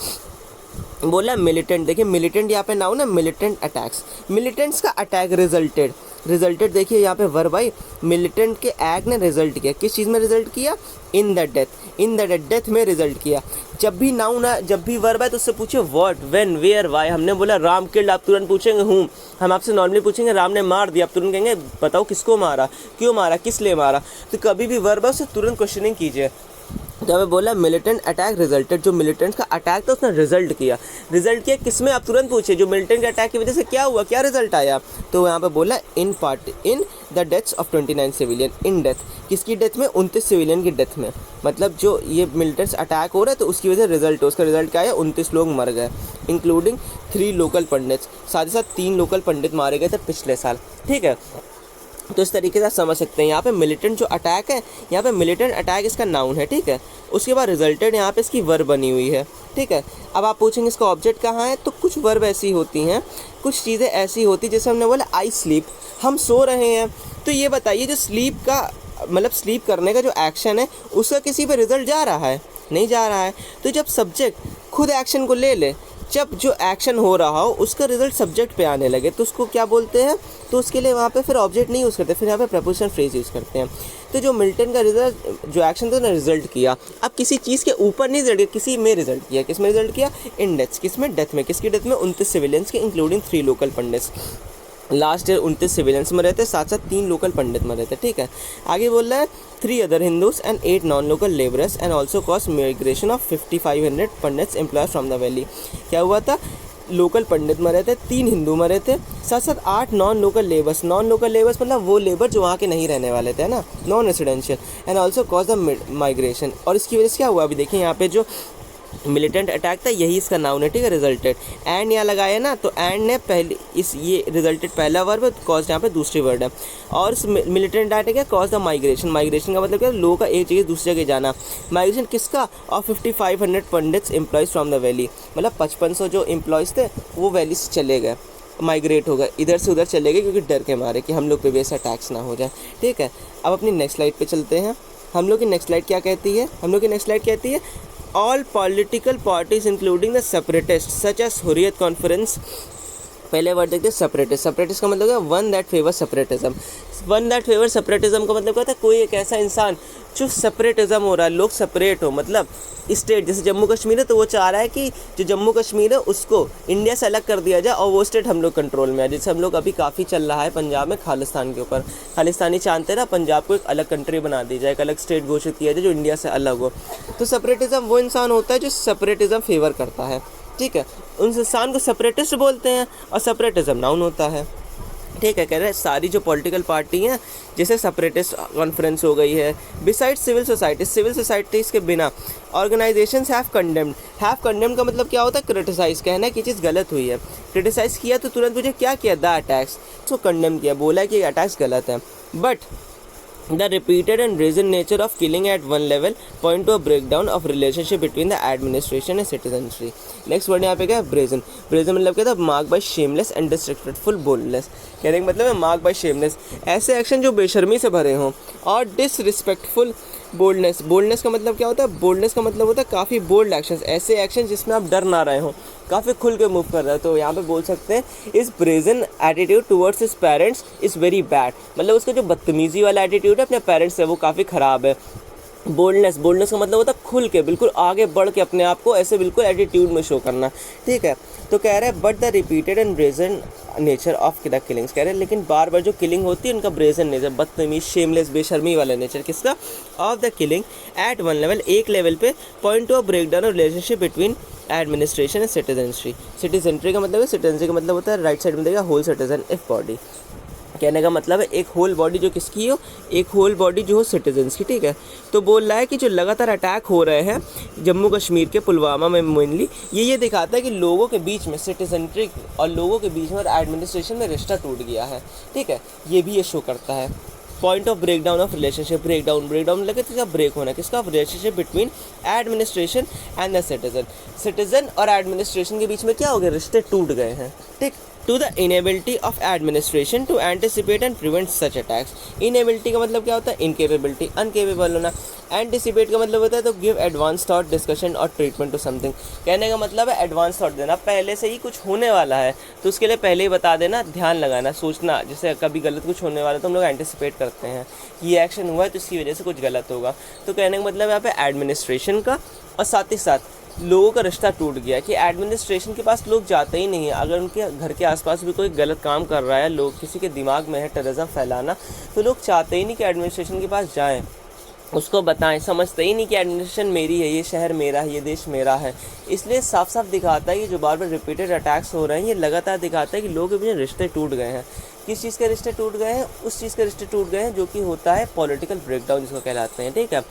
Speaker 1: बोला मिलिटेंट, देखिए मिलिटेंट यहाँ पे नाउन है, मिलिटेंट अटैक्स, मिलिटेंट्स का अटैक रिजल्टेड देखिए यहाँ पे वर्ब आई, मिलिटेंट के एक्ट ने रिजल्ट किया, किस चीज़ में रिजल्ट किया, इन द डेथ में रिजल्ट किया। जब भी नाउन है, जब भी वर्ब है तो उससे पूछे व्हाट, व्हेन, वेयर, व्हाई। हमने बोला राम किल्ड, आप तुरंत पूछेंगे हूँ। हम आपसे नॉर्मली पूछेंगे राम ने मार दिया, आप तुरंत कहेंगे बताओ किसको मारा, क्यों मारा, किस लिए मारा। तो कभी भी वर्ब है उससे तुरंत क्वेश्चनिंग कीजिए। तो हमें बोला मिलिटेंट अटैक रिजल्टेड, जो मिलिटेंट का अटैक था उसने रिजल्ट किया किस में, आप तुरंत पूछे जो मिलिटेंट के अटैक की वजह से क्या हुआ, क्या रिजल्ट आया। तो यहाँ पे बोला in the deaths of 29 civilian, in death, किसकी डेथ में, 29 सिविलियन की डेथ में। मतलब जो ये मिलिटेंट्स अटैक हो रहा है तो उसकी वजह से रिजल्ट, उसका रिजल्ट क्या है, 29 लोग मर गए, इंक्लूडिंग 3 लोकल पंडित्स, साथ ही साथ 3 लोकल पंडित मारे गए थे पिछले साल, ठीक है। तो इस तरीके से आप समझ सकते हैं। यहाँ पे मिलिटेंट जो अटैक है, यहाँ पे मिलिटेंट अटैक इसका नाउन है, ठीक है। उसके बाद रिजल्टेड यहाँ पे इसकी वर्ब बनी हुई है, ठीक है। अब आप पूछेंगे इसका ऑब्जेक्ट कहाँ है, तो कुछ वर्ब ऐसी होती हैं, कुछ चीज़ें ऐसी होती हैं, जैसे हमने बोला आई स्लीप, हम सो रहे हैं। तो ये बताइए जो स्लीप का मतलब स्लीप करने का जो एक्शन है उसका किसी पे रिजल्ट जा रहा है, नहीं जा रहा है। तो जब सब्जेक्ट खुद एक्शन को ले ले, जब जो एक्शन हो रहा हो उसका रिजल्ट सब्जेक्ट पे आने लगे, तो उसको क्या बोलते हैं, तो उसके लिए वहाँ पे फिर ऑब्जेक्ट नहीं यूज़ करते, फिर यहाँ पे प्रपोजिशन फ्रेज यूज़ करते हैं। तो जो मिलिटेंट का रिजल्ट जो एक्शन था उसने रिजल्ट किया, अब किसी चीज़ के ऊपर नहीं रिजल्ट किया, किसी में रिजल्ट किया। किस में रिजल्ट किया, इन डेथ्स, किस में, डेथ में, किसकी डेथ में, 29 सिविलियंस के including 3 local pandits. Last year 29 civilians मरे थे, साथ साथ 3 लोकल पंडित मरे थे, ठीक है। आगे बोल रहा है 3 other Hindus and 8 non local labourers and also cause migration of 5500 pandits employees from the valley. क्या हुआ था, लोकल पंडित मरे थे, 3 हिंदू मरे थे, साथ साथ 8 नॉन लोकल लेबर्स मतलब वो लेबर जो वहाँ के नहीं रहने वाले थे ना, non residential, and also cause the migration. और इसकी वजह से क्या हुआ, अभी देखिए यहाँ पे जो मिलिटेंट अटैक था यही इसका नाउन है, ठीक है, रिजल्टेड। एंड यहाँ लगाया ना, तो एंड ने पहले ये रिजल्टेड पहला वर्ब है, कॉज यहाँ पे दूसरी वर्ड है। और इस मिलिटेंट अटैक है कॉज द माइग्रेशन, माइग्रेशन का मतलब क्या, लोगों का एक जगह दूसरी जगह जाना। माइग्रेशन किसका, और 5500 pandits employees from the valley, मतलब 5500 जो एम्प्लॉयज़ थे वो वैली से चले गए, माइग्रेट हो गए, इधर से उधर चले गए, क्योंकि डर के मारे कि हम लोग पे भी ऐसा अटैक्स ना हो जाए, ठीक है। अब अपनी नेक्स्ट स्लाइड पे चलते हैं। हम लोग की नेक्स्ट स्लाइड क्या कहती है, हम लोग की नेक्स्ट स्लाइड कहती है all political parties including the separatists such as Hurriyat conference. पहले वर्ड देखते हैं सेपरेटिस्ट। सेपरेटिस्ट का मतलब है one that favour separatism. One that favour separatism का मतलब क्या होता है, कोई एक ऐसा इंसान जो सेपरेटिज्म हो रहा है, लोग सेपरेट हो, मतलब स्टेट जैसे जम्मू कश्मीर है तो वो चाह रहा है कि जो जम्मू कश्मीर है उसको इंडिया से अलग कर दिया जाए और वो स्टेट हम लोग कंट्रोल में है। जैसे हम लोग अभी काफ़ी चल रहा है पंजाब में खालिस्तान के ऊपर, खालिस्तानी चाहते हैं ना पंजाब को एक अलग कंट्री बना दी जाए, एक अलग स्टेट घोषित किया जाए जो इंडिया से अलग हो। तो सेपरेटिज्म वो इंसान होता है जो सेपरेटिज्म फेवर करता है, ठीक है। उन इंसान को सेपरेटिस्ट बोलते हैं और सेपरेटिज्म नाउन होता है। ठीक है। कह रहे हैं सारी जो पॉलिटिकल पार्टी हैं, जैसे सेपरेटिस्ट कॉन्फ्रेंस हो गई है, बिसाइड सिविल सोसाइटीज़ के बिना ऑर्गेनाइजेशंस हैव कंडेम्ड का मतलब क्या होता है? क्रिटिसाइज, कहना है कि चीज़ गलत हुई है। क्रिटिसाइज किया तो तुरंत मुझे क्या किया? द अटैक्स, उसको कंडेम किया, बोला कि अटैक्स गलत है। But the repeated and brazen nature of killing at one level point to a breakdown of relationship between the administration and citizenry. Next word यहाँ पे क्या है? ब्रेजन। ब्रेजन मतलब क्या था? Mark bye shameless and disrespectful boldness. कहने का मतलब है मार्क बाय शेमलेस, ऐसे एक्शन जो बेशर्मी से भरे हों, और डिसरिस्पेक्टफुल बोल्डनेस। बोल्डनेस का मतलब क्या होता है? बोल्डनेस का मतलब होता है काफ़ी बोल्ड एक्शंस, ऐसे एक्शन जिसमें आप डर ना रहे हो, काफ़ी खुल के मूव कर रहे हो। तो यहाँ पे बोल सकते हैं इस brazen attitude towards his parents is very bad, मतलब उसका जो बदतमीजी वाला एटीट्यूड है अपने पेरेंट्स से वो काफ़ी ख़राब है। बोल्डनेस का मतलब होता है खुल के, बिल्कुल आगे बढ़ के अपने आप को ऐसे बिल्कुल एटीट्यूड में शो करना, ठीक है। तो कह रहे हैं but the repeated and brazen nature of the killings, कह रहे हैं लेकिन बार बार जो किलिंग होती है उनका ब्रेजन नेचर, बदतमीज, शेमलेस, बेशर्मी वाला नेचर, किसका? Of the killing at one level, एक लेवल पे, point to a breakdown of relationship between administration and citizenry का मतलब है, सिटीजनरी का मतलब होता है राइट साइड में देगा होल सिटीजन इफ बॉडी। कहने का मतलब है एक होल बॉडी जो किसकी हो? एक होल बॉडी जो हो सिटीजन्स की, ठीक है। तो बोल रहा है कि जो लगातार अटैक हो रहे हैं जम्मू कश्मीर के पुलवामा में मेनली, ये दिखाता है कि लोगों के बीच में, सिटीजनरी और लोगों के बीच में और एडमिनिस्ट्रेशन में रिश्ता टूट गया है, ठीक है। ये भी ये शो करता है। Point of breakdown of relationship, breakdown लगे किसका? ब्रेक होना, किसका? Relationship between administration and the citizen और एडमिनिस्ट्रेशन के बीच में क्या हो गया? रिश्ते टूट गए हैं, ठीक। To the inability of administration to anticipate and prevent such attacks. Inability का मतलब क्या होता है? इनकेपेबिलिटी, अनकेपेबल होना। एंटिसिपेट का मतलब होता है तो गिव एडवांस थॉट, डिस्कशन और ट्रीटमेंट टू समथिंग। कहने का मतलब है एडवांस थॉट देना, पहले से ही कुछ होने वाला है तो उसके लिए पहले ही बता देना, ध्यान लगाना, सोचना। जैसे कभी गलत कुछ होने वाला है तो हम लोग एंटिसिपेट करते हैं कि ये एक्शन हुआ है तो इसकी वजह से कुछ गलत होगा। तो कहने का मतलब यहाँ पे एडमिनिस्ट्रेशन का, और साथ ही साथ लोगों का रिश्ता टूट गया कि एडमिनिस्ट्रेशन के पास लोग जाते ही नहीं हैं। अगर उनके घर के आसपास भी कोई गलत काम कर रहा है, लोग किसी के दिमाग में है टेररिज्म फैलाना, तो लोग चाहते ही नहीं कि एडमिनिस्ट्रेशन के पास जाएं, उसको बताएं, समझते ही नहीं कि एडमिनिस्ट्रेशन मेरी है, ये शहर मेरा है, ये देश मेरा है। इसलिए साफ साफ दिखाता है कि जो बार बार रिपीटेड अटैक्स हो रहे हैं ये लगातार दिखाता है कि लोगों के बीच रिश्ते टूट गए हैं। किस चीज़ के रिश्ते टूट गए हैं? उस चीज़ के रिश्ते टूट गए हैं जो कि होता है पॉलिटिकल ब्रेकडाउन, जिसको कहलाते हैं, ठीक है।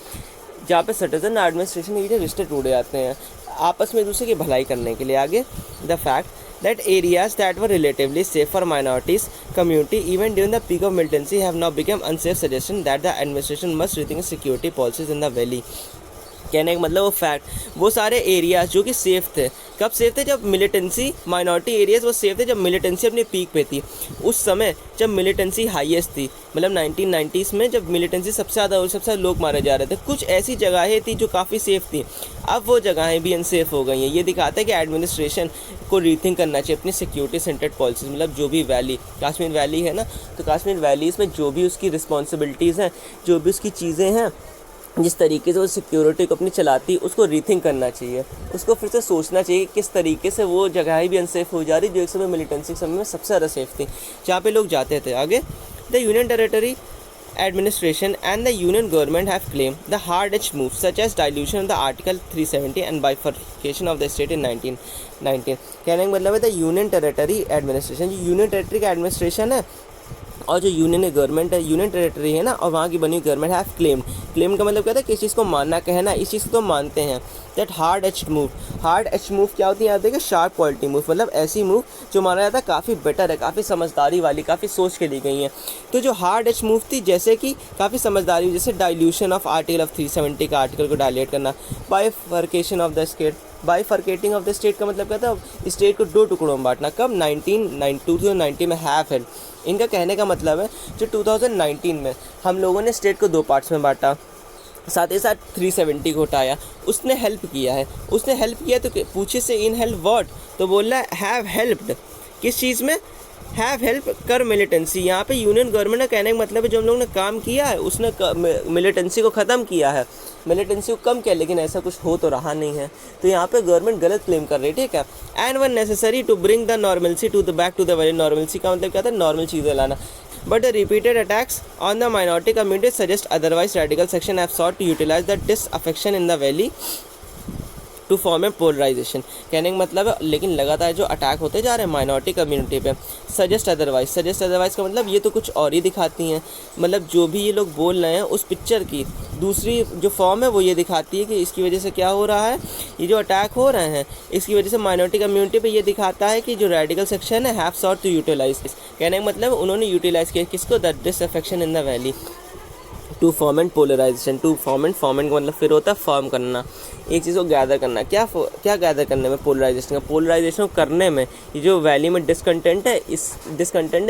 Speaker 1: जहाँ पे सिटीजन और एडमिनिस्ट्रेशन के बीच रिश्ते टूट जाते हैं आपस में एक दूसरे की भलाई करने के लिए। आगे, the fact that areas that were relatively safe for minorities community even during the peak of militancy have now become unsafe, suggestion that the administration must rethink security policies in the valley। कहने का मतलब वो फैक्ट, वो सारे एरियाज जो कि सेफ़ थे, कब सेफ थे? जब मिलिटेंसी, माइनॉरिटी एरियाज वो सेफ थे जब मिलिटेंसी अपने पीक पे थी। उस समय जब मिलिटेंसी हाईएस्ट थी, मतलब 1990s में जब मिलिटेंसी सबसे ज़्यादा और सबसे लोग मारे जा रहे थे, कुछ ऐसी जगहें थी जो काफ़ी सेफ़ थी, अब वो जगहें भी अनसेफ हो गई हैं। ये दिखाता है कि एडमिनिस्ट्रेशन को रीथिंक करना चाहिए अपनी सिक्योरिटी सेंटर्ड पॉलिसीज। मतलब जो भी वैली, कश्मीर वैली है ना, तो कश्मीर वैलीज़ में जो भी उसकी रिस्पॉन्सिबिलिटीज़ हैं, जो भी उसकी चीज़ें हैं, जिस तरीके से वो सिक्योरिटी को अपनी चलाती है, उसको रीथिंक करना चाहिए, उसको फिर से सोचना चाहिए किस तरीके से वो जगह भी अनसेफ हो जा रही जो एक समय मिलिटेंसी के समय में सबसे ज़्यादा सेफ थी, जहाँ पे लोग जाते थे। आगे, the union territory administration and the union government have claimed the hard-edged moves such as dilution of the Article 370 and bifurcation of the state in 1919। कहने का मतलब है द यूनियन टेरिटरी एडमिनिस्ट्रेशन, जो यूनियन टेरिटरी का एडमिनिस्ट्रेशन है और जो यूनियन गवर्नमेंट है, यूनियन टेरिटरी है ना, और वहाँ की बनी गवर्नमेंट हैव क्लेम्ड का मतलब क्या था? किस चीज़ को मानना, कहना, इस चीज़ को तो मानते हैं। दैट हार्ड एज्ड मूव क्या होती है? यहाँ देखिए, शार्प क्वालिटी मूव, मतलब ऐसी मूव जो माना जाता है काफ़ी बेटर है, काफ़ी समझदारी वाली, काफ़ी सोच के ली गई हैं। तो जो हार्ड एज्ड मूव थी, जैसे कि काफ़ी समझदारी, जैसे डाइल्यूशन ऑफ आर्टिकल ऑफ 370 का आर्टिकल को डायलेट करना, bifurcation of the state, bifurcating of the state का मतलब क्या था? स्टेट को दो टुकड़ों में बांटना। कब? 2019 में हैव हेल्प। इनका कहने का मतलब है जो 2019 में हम लोगों ने स्टेट को दो पार्ट्स में बांटा, साथ ही साथ 370 को हटाया, उसने हेल्प किया है। उसने हेल्प किया तो पूछे से इन हेल्प व्हाट? तो बोल रहा है हैव हेल्प्ड। किस चीज़ में? हैव हेल्प कर मिलिटेंसी। यहाँ पे यूनियन गवर्नमेंट का कहने का मतलब है जो हम लोगों ने काम किया है उसने मिलिटेंसी को ख़त्म किया है, मिलिटेंसी को कम किया, लेकिन ऐसा कुछ हो तो रहा नहीं है। तो यहाँ पे गवर्नमेंट गलत क्लेम कर रही है, ठीक है। And one necessary to bring the normalcy to the back to the very, normalcy का मतलब क्या था? नॉर्मल चीज़ें लाना। But the repeated attacks on the minority community suggest otherwise. Radical section have sought to utilize the disaffection in the valley to form a polarisation. कहने का मतलब है लेकिन लगातार जो अटैक होते जा रहे हैं माइनॉरिटी कम्युनिटी पे, सजेस्ट अदरवाइज का मतलब ये तो कुछ और ही दिखाती हैं। मतलब जो भी ये लोग बोल रहे हैं उस पिक्चर की दूसरी जो फॉर्म है वो ये दिखाती है कि इसकी वजह से क्या हो रहा है, ये जो अटैक हो रहे हैं इसकी वजह से माइनॉरिटी कम्युनिटी पे ये दिखाता है कि जो रेडिकल सेक्शन है हैव सॉट टू यूटिलाइज। कहने का मतलब उन्होंने यूटिलाइज किया किसको, the disaffection in the valley to form and polarisation. To form and का मतलब फिर होता है फॉर्म करना, एक चीज़ को गैदर करना। क्या गैदर करने में, पोलराइजेशन को करने में ये जो वैली में डिसकंटेंट है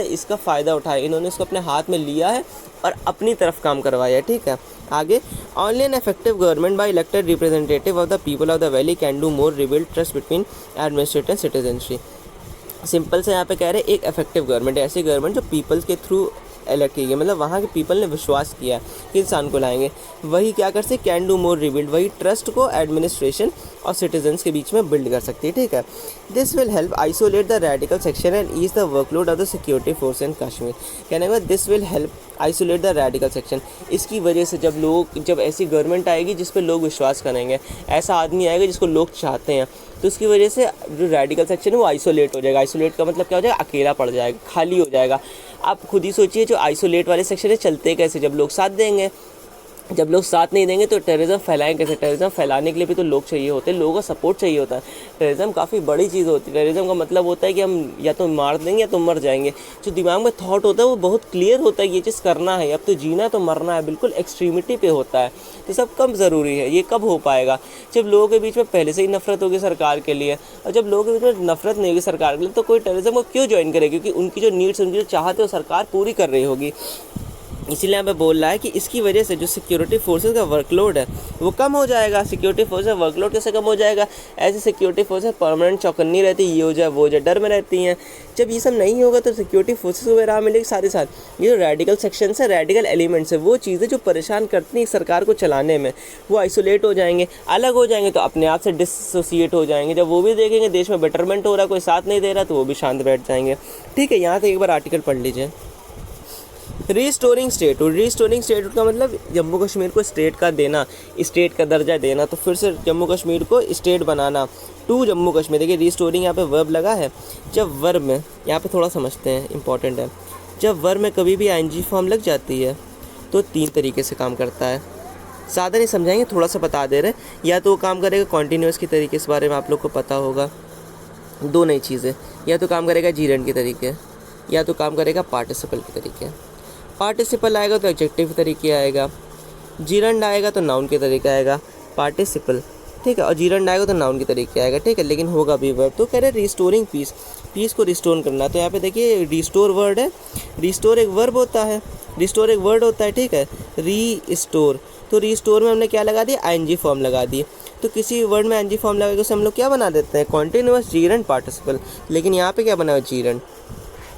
Speaker 1: इसका फ़ायदा उठाया इन्होंने, इसको अपने हाथ में लिया है और अपनी तरफ काम करवाया है। ठीक है, आगे only an effective government by elected representative of the people of the valley can do more rebuild trust between administrator and citizenship. Simple से यहाँ पे कह रहे हैं एक इफेक्टिव गवर्नमेंट, ऐसी गवर्नमेंट जो पीपल्स के थ्रू इलेक्ट की गई, मतलब वहाँ के पीपल ने विश्वास किया कि इंसान को लाएंगे, वही क्या कर सकते, कैन डू मोर रिबिल्ड, वही ट्रस्ट को एडमिनिस्ट्रेशन और सिटीजन्स के बीच में बिल्ड कर सकती है। ठीक है, this will help isolate the radical section and ease the workload of the security force in Kashmir. कहने का this will help isolate the radical section, इसकी वजह से जब ऐसी गवर्नमेंट आएगी जिस पे लोग विश्वास करेंगे, ऐसा आदमी आएगा जिसको लोग चाहते हैं, तो उसकी वजह से जो रेडिकल सेक्शन है वो आइसोलेट हो जाएगा। आइसोलेट का मतलब क्या हो जाएगा, अकेला पड़ जाएगा, खाली हो जाएगा। आप खुद ही सोचिए जो आइसोलेट वाले सेक्शन है चलते कैसे, जब लोग साथ देंगे, जब लोग साथ नहीं देंगे तो टेररिज्म फैलाएंगे कैसे। टेररिज्म फैलाने के लिए भी तो लोग चाहिए होते हैं, लोगों का सपोर्ट चाहिए होता है। टेररिज्म काफ़ी बड़ी चीज़ होती है। टेररिज्म का मतलब होता है कि हम या तो मार देंगे या तो मर जाएंगे। जो दिमाग में थॉट होता है वो बहुत क्लियर होता है, ये चीज़ करना है, अब तो जीना है तो मरना है, बिल्कुल एक्सट्रीमिटी पे होता है। तो सब कम ज़रूरी है। ये कब हो पाएगा, जब लोगों के बीच में पहले से ही नफरत होगी सरकार के लिए, और जब लोगों के बीच में नफरत नहीं होगी सरकार के लिए तो कोई टेररिज्म को क्यों ज्वाइन करे, क्योंकि उनकी जो नीड्स, उनकी जो चाहते हो सरकार पूरी कर रही होगी। इसीलिए यहाँ पे बोल रहा है कि इसकी वजह से जो सिक्योरिटी फोर्सेस का वर्कलोड है वो कम हो जाएगा। सिक्योरिटी फोर्सेस का वर्कलोड कैसे कम हो जाएगा, ऐसे सिक्योरिटी फोर्सेस परमानेंट चौकन्नी रहती है, ये हो जाए वो हो जाए, डर में रहती हैं। जब ये सब नहीं होगा तो सिक्योरिटी फोर्सेस को राह मिलेगी। साथ ही साथ ये जो रेडिकल सेक्शन है, रेडिकल एलिमेंट्स है, वो चीज़ें जो परेशान करती हैं सरकार को चलाने में, वो आइसोलेट हो जाएंगे, अलग हो जाएंगे, तो अपने आप से डिसोसिएट हो जाएंगे। जब वो भी देखेंगे देश में बेटरमेंट हो रहा है, कोई साथ नहीं दे रहा, तो वो भी शांत बैठ जाएंगे। ठीक है, यहाँ से एक बार आर्टिकल पढ़ लीजिए। रीस्टोरिंग स्टेटहुड का मतलब जम्मू कश्मीर को स्टेट का देना, स्टेट का दर्जा देना, तो फिर से जम्मू कश्मीर को स्टेट बनाना। टू जम्मू कश्मीर, देखिए रीस्टोरिंग यहाँ पे वर्ब लगा है। जब वर्ब में यहाँ पे थोड़ा समझते हैं, इंपॉर्टेंट है, जब वर्ब में कभी भी आईएनजी फॉर्म लग जाती है तो 3 तरीके से काम करता है। ज़्यादा नहीं समझाएंगे, थोड़ा सा बता दे रहे हैं। या तो वो काम करेगा कॉन्टीन्यूस के तरीके, इस बारे में आप लोग को पता होगा। 2 नई चीज़ें, या तो काम करेगा जीरेंड के तरीके, या तो काम करेगा पार्टिसिपल के तरीके। पार्टिसिपल आएगा तो एडजेक्टिव तरीके आएगा, जीरंड आएगा तो नाउन के तरीके आएगा, पार्टिसिपल, ठीक है, और जीरंड आएगा तो नाउन के तरीके आएगा। ठीक है, लेकिन होगा भी वर्ब। तो कह रहे रिस्टोरिंग पीस को रिस्टोर करना। तो यहाँ पे देखिए रिस्टोर वर्ड है, रिस्टोर एक वर्ब होता है, रिस्टोर एक वर्ड होता है। ठीक है, रीस्टोर, तो रिस्टोर में हमने क्या लगा दिया, आईएनजी फॉर्म लगा दिए। तो किसी वर्ड में आईएनजी फॉर्म लगा के उसे हम लोग क्या बना देते हैं, कॉन्टिन्यूअस जीरंड पार्टिसिपल। लेकिन यहाँ पे क्या बना है, जीरंड,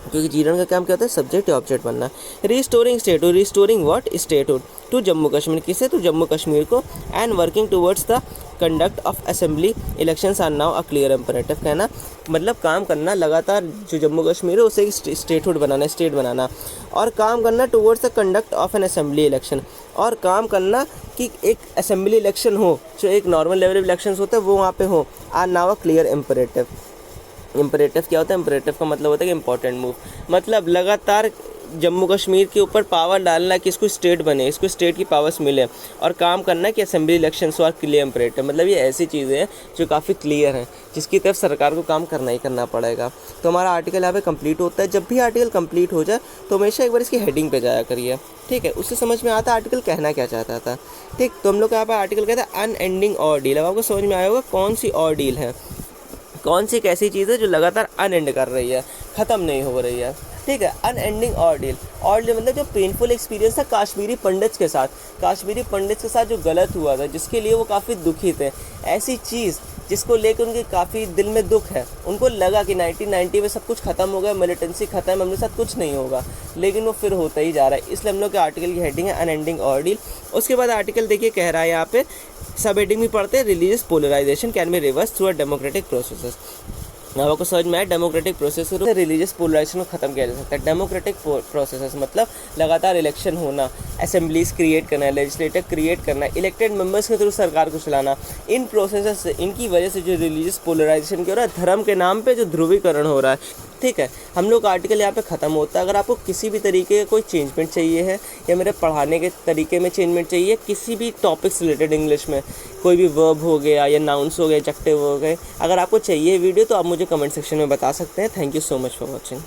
Speaker 1: क्योंकि जीरन का काम क्या होता है, सब्जेक्ट ऑब्जेक्ट बनना। Restoring statehood, restoring what, statehood to Jammu Kashmir, किसे, तो जम्मू कश्मीर को। And working towards the conduct of assembly elections are now a clear imperative. कहना मतलब काम करना लगातार, जो जम्मू कश्मीर है उसे स्टेटहुड बनाना, स्टेट बनाना, और काम करना towards the conduct of N assembly election, और काम करना कि एक असेंबली इलेक्शन हो, जो एक नॉर्मल लेवल इलेक्शन होता है वो वहाँ पे हो। Are now a clear imperative. Imperative क्या होता है, इम्परेटिव का मतलब होता है कि इंपॉर्टेंट मूव, मतलब लगातार जम्मू कश्मीर के ऊपर पावर डालना कि इसको स्टेट बने, इसको स्टेट की पावर्स मिले, और काम करना है कि असेंबली इलेक्शंस और क्लियर इम्परेटिव। मतलब ये ऐसी चीज़ें हैं जो काफ़ी क्लियर हैं, जिसकी तरफ सरकार को काम करना ही करना पड़ेगा। तो हमारा आर्टिकल यहाँ पे कंप्लीट होता है। जब भी आर्टिकल कंप्लीट हो जाए तो हमेशा एक बार इसकी हेडिंग पे जाया करिए, ठीक है, उससे समझ में आता है आर्टिकल कहना क्या चाहता था। ठीक, तो हम लोग यहाँ पर आर्टिकल कहता है अनएंडिंग ऑर्डील। अब आपको समझ में आया होगा कौन सी ऑर्डील है, कौन सी एक ऐसी चीज़ है जो लगातार अनएंड कर रही है, ख़त्म नहीं हो रही है। ठीक है, अनएंडिंग ऑर्डील। ऑर्डील मतलब जो पेनफुल एक्सपीरियंस था कश्मीरी पंडित्स के साथ जो गलत हुआ था, जिसके लिए वो काफ़ी दुखी थे, ऐसी चीज़ जिसको लेकर उनके काफ़ी दिल में दुख है। उनको लगा कि 1990 में सब कुछ ख़त्म हो गया, मिलिटेंसी ख़त्म है, हमारे साथ कुछ नहीं होगा, लेकिन वो फिर होता ही जा रहा है। इसलिए हम लोग के आर्टिकल की हेडिंग है अनएंडिंग ऑर्डील। उसके बाद आर्टिकल देखिए कह रहा है यहाँ पे, सब हेडिंग भी पढ़ते हैं, religious polarisation can be reverse through a democratic process. अब आपको समझ में आया डेमोक्रेटिक प्रोसेस से रिलीजियस पोलराइजेशन को खत्म किया जा सकता है। डेमोक्रेटिक प्रोसेस मतलब लगातार इलेक्शन होना, असेंबलीज क्रिएट करना, लेजिस्लेटर क्रिएट करना, इलेक्टेड मेंबर्स के थ्रू सरकार को चलाना। इन प्रोसेस से, इनकी वजह से जो रिलीजियस पोलराइजेशन हो रहा है, धर्म के नाम पे जो ध्रुवीकरण हो रहा है, ठीक है। हम लोग आर्टिकल यहाँ पे ख़त्म होता है। अगर आपको किसी भी तरीके का कोई चेंजमेंट चाहिए है या मेरे पढ़ाने के तरीके में चेंजमेंट चाहिए, किसी भी टॉपिक से रिलेटेड, इंग्लिश में कोई भी वर्ब हो गया या नाउन्स हो गए, एडजेक्टिव हो गए, अगर आपको चाहिए वीडियो तो आप मुझे कमेंट सेक्शन में बता सकते हैं। Thank you so much for watching.